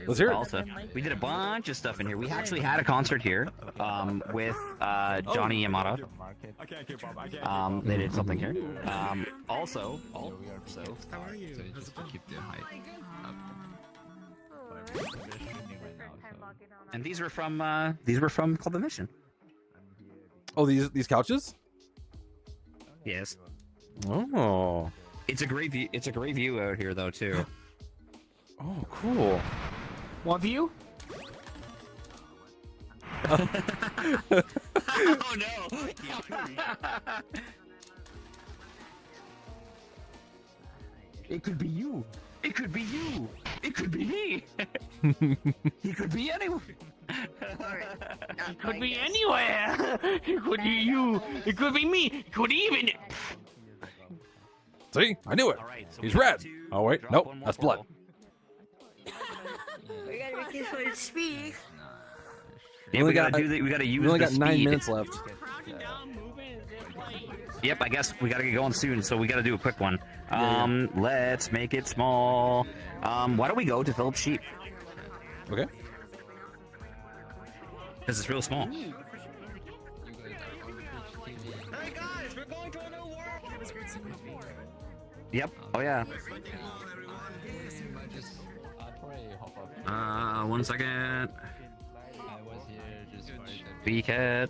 Let's hear it. Also, we did a bunch of stuff in here. We actually had a concert here with Johnny Yamato. They did something here. Also, How are you? Keep the height up. and these were from Club Emission. Oh, these couches? Yes. Oh. It's a great view. It's a great view out here, though, too. Oh, cool. What view? Oh no! It could be you. It could be you. It could be me. He could be anyone. It could be anywhere. It could be you. It could be me. It could even. See? I knew it. He's red. Oh, wait. Nope. That's blood. we gotta make this one speak. Yeah, we gotta use. We only the got 9 speed. minutes left. Yep, I guess we gotta get going soon, so we gotta do a quick one. Yeah. Let's make it small. Why don't we go to Philip's Sheep? Okay. Because it's real small. Hey guys, we're going to a new world. Yep. Oh yeah. One second. VketChan.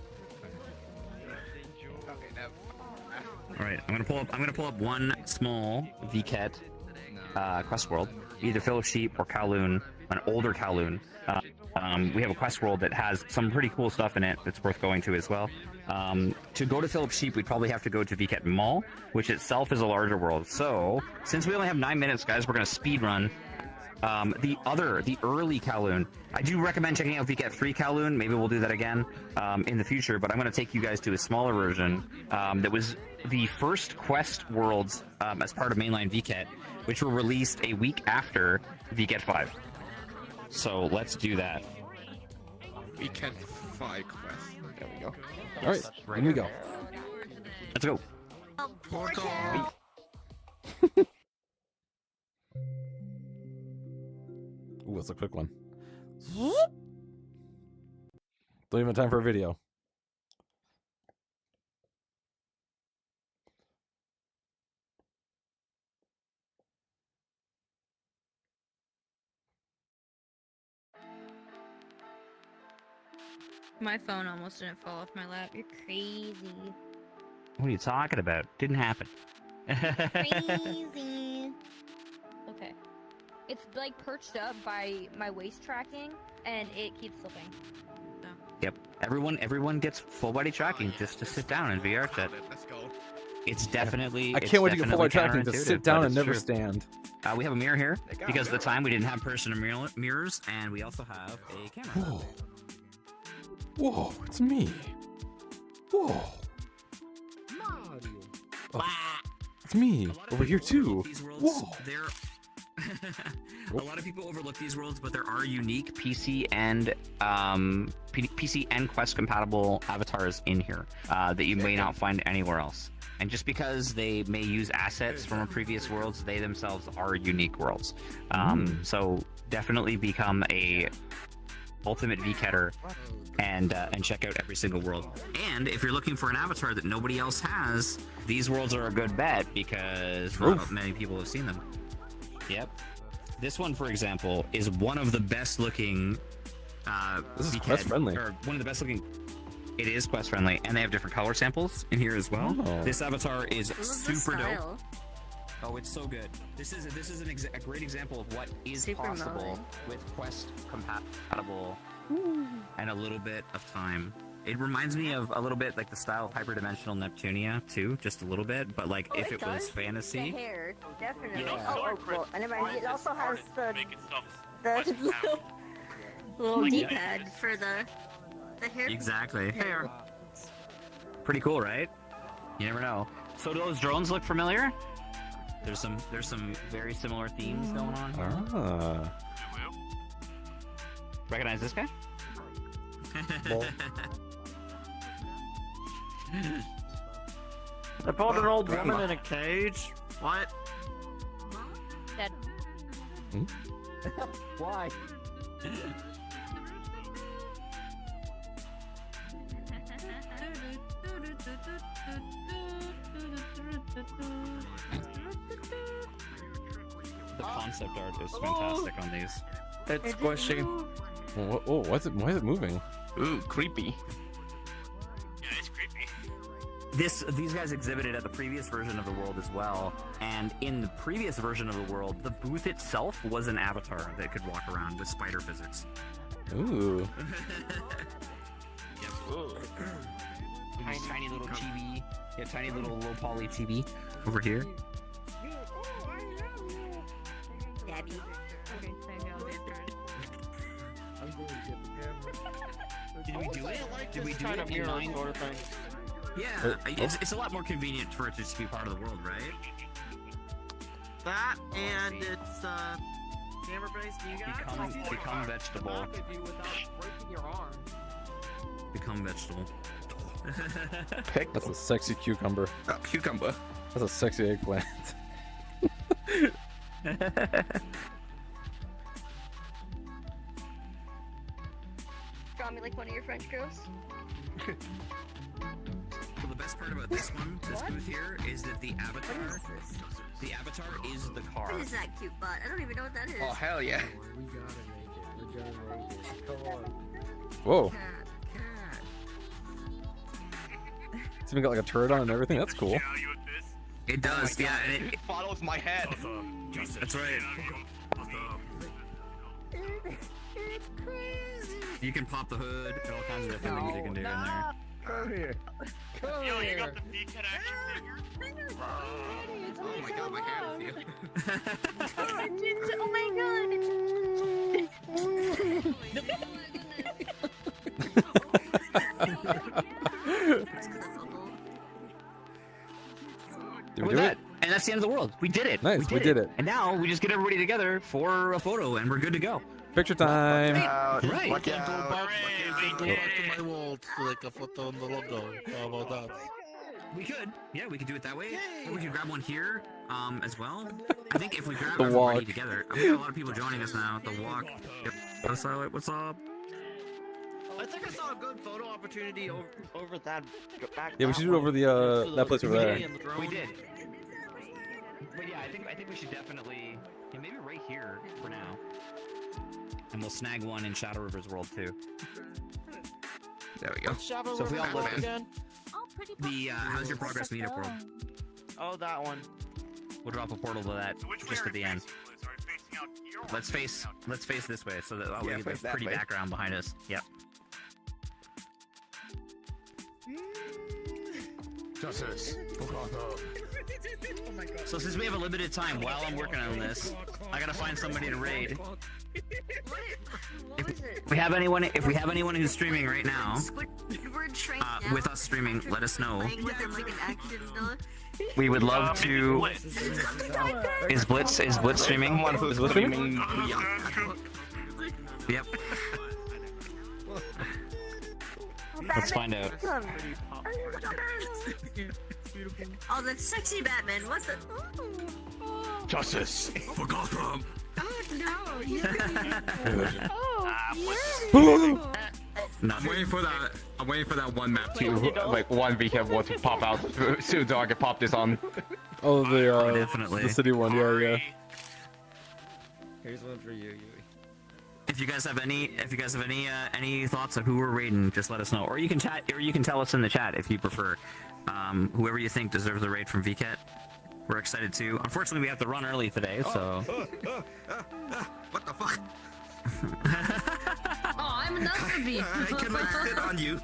All right, I'm gonna pull up one small VketChan quest world, either Philip Sheep or Kowloon, an older Kowloon. We have a quest world that has some pretty cool stuff in it that's worth going to as well. To go to Philip Sheep, we'd probably have to go to VketChan Mall, which itself is a larger world. So, since we only have 9 minutes, guys, we're going to speed run. The early Kowloon. I do recommend checking out VketChan 3 Kowloon. Maybe we'll do that again in the future, but I'm going to take you guys to a smaller version that was the first quest worlds as part of mainline VketChan, which were released a week after VketChan 5. So let's do that. VketChan 5 quest. There we go. All right, here we go. Let's go. Ooh, that's a quick one. Don't even have time for a video. My phone almost didn't fall off my lap. You're crazy. What are you talking about? Didn't happen. Crazy. Okay. It's like perched up by my waist tracking, and it keeps slipping. So. Yep. Everyone gets full body tracking just to sit down in VRChat. Let's go. It's definitely. I can't wait to get full body tracking to sit down and never stand. We have a mirror here because at the time we didn't have person mirrors, and we also have a camera. Whoa. Whoa, it's me. Whoa. Oh, it's me over here too. Whoa. A lot of people overlook these worlds, but there are unique PC and Quest compatible avatars in here that you may not find anywhere else. And just because they may use assets from a previous worlds, they themselves are unique worlds. So definitely become a ultimate VKetter and check out every single world. And if you're looking for an avatar that nobody else has, these worlds are a good bet because not many people have seen them. Yep. This one, for example, is one of the best looking. This is quest friendly. Or one of the best looking. It is quest friendly, and they have different color samples in here as well. Oh. This avatar is super dope. Oh, it's so good. This is a great example of what is possible with quest compatible and a little bit of time. It reminds me of a little bit like the style of hyperdimensional Neptunia too, just a little bit. But like if it was fantasy. The hair, definitely. You know, Well, and it also has the little Like D-pad for the hair. Exactly. Hair. Pretty cool, right? You never know. So do those drones look familiar? There's some very similar themes going on here. Ah. Recognize this guy? They put an old woman in a cage. What? Dead. Why? The concept art is fantastic on these. It's squishy. Oh, why is it moving? Ooh, creepy. Yeah, it's creepy. These guys exhibited at the previous version of the world as well, and in the previous version of the world, the booth itself was an avatar that could walk around with spider physics. Ooh. Tiny little chibi, tiny little low poly chibi over here. Dabby. Did we do it? Did we do kind it of in mirror nine? sort of thing. Yeah, it's a lot more convenient for it to just be part of the world, right? That and it's camera based. You guys Become vegetable. Without breaking your arm. Become vegetable. That's a sexy cucumber. Cucumber. That's a sexy eggplant. Draw me like one of your French girls. Well, the best part about this one, this booth here, is that the avatar is the car. What is that cute butt? I don't even know what that is. Oh, hell yeah. We gotta make it. We gotta make it. Come on. Whoa. It's even got like a turret on and everything. That's cool. It does, yeah. And It follows my head. that's right. It's crazy. You can pop the hood. There are all kinds of different things you can do in there. Come here. Come Yo, here. you got the VketChan action figure? Oh my god, my hand is here. Oh my god! Did we With do that, it? and that's the end of the world. We did it. Nice, we did it. And now we just get everybody together for a photo, and we're good to go. Picture time. Right. I can go back to my wall to like a photo on the logo. How about that? We could. Yeah, we could do it that way. Or we could grab one here, as well. I think if we grab The everybody walk. together, we got a lot of people joining us now. The walk. Yep. What's up? I think I saw a good photo opportunity over that. Back Yeah, we should do it over the that place over there. We did. But yeah, I think we should definitely maybe right here for now. And we'll snag one in Shadow River's world too. There we go. Shadow So if we all River look again? the how's your progress meetup world? Oh, that one. We'll drop a portal to that just at the end. Let's face this way so that way we have a pretty background behind us. Yep. Justice. So since we have a limited time while I'm working on this, I gotta find somebody to raid. If we have anyone who's streaming right now, with us streaming, let us know. We would love to. Is Blitz streaming? Is Blitz streaming? Yep. Let's find out. Oh, that's sexy Batman. What the? Justice for Gotham. Oh no! I'm waiting for that one map to like one VketChan wall to pop out so I can pop this on. Oh, the definitely the city one. Yeah. Here's one for you, Yui. If you guys have any thoughts of who we're raiding, just let us know. Or you can chat, or you can tell us in the chat if you prefer. Whoever you think deserves a raid from VketChan. We're excited too. Unfortunately, we have to run early today, so. What the fuck? Oh, I'm an Elfie. I can like sit on you.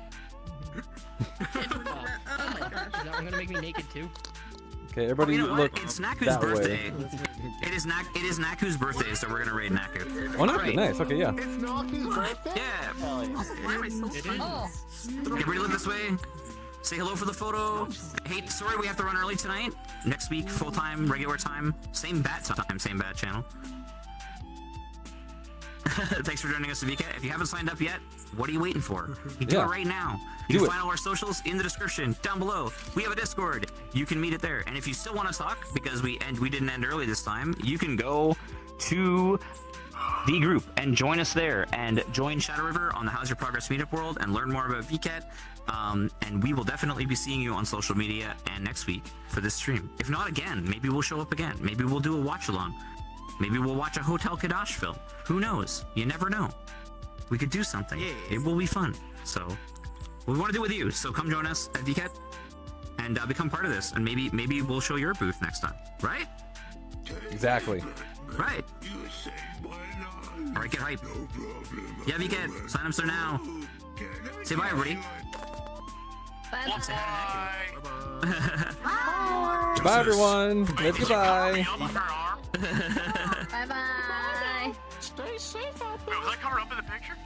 Oh my gosh, is that one gonna make me naked too? Okay, everybody You know look what? It's Naku's that birthday. way. It is Naku's birthday, so we're gonna raid Naku. Oh, Naku, nice. Okay, yeah. It's Naku's birthday? Yeah. Why am I so Oh. Everybody look this way. Say hello for the photo. Hey, sorry we have to run early tonight. Next week, full time, regular time, same bat time, same bat channel. Thanks for joining us at VketChan. If you haven't signed up yet, what are you waiting for? You do it right now. You can find all our socials in the description down below. We have a Discord. You can meet it there. And if you still want to talk, because we didn't end early this time, you can go to the group and join us there and join Shadow River on the How's Your Progress Meetup World and learn more about VketChan. And we will definitely be seeing you on social media and next week for this stream. If not again, maybe we'll show up again. Maybe we'll do a watch along. Maybe we'll watch a Hotel Kadash film. Who knows? You never know. We could do something. It will be fun. So we want to do it with you. So come join us at VketChan and become part of this. And maybe we'll show your booth next time. Right? Exactly. Right. All right, get hype. Yeah, VketChan. Sign up there now. Say bye, everybody. Bye. Goodbye, everyone. Let's goodbye. Bye bye. Stay safe out there. Was I covered up in the picture?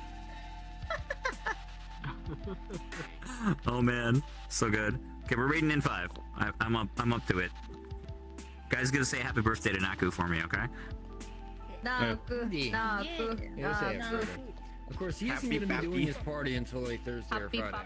Oh man, so good. Okay, we're raiding in 5. I'm up to it. Guys, gonna say happy birthday to Naku for me, okay? Naku. Yeah, say it, brother. Of course, he isn't gonna be doing his party until like Thursday or Friday.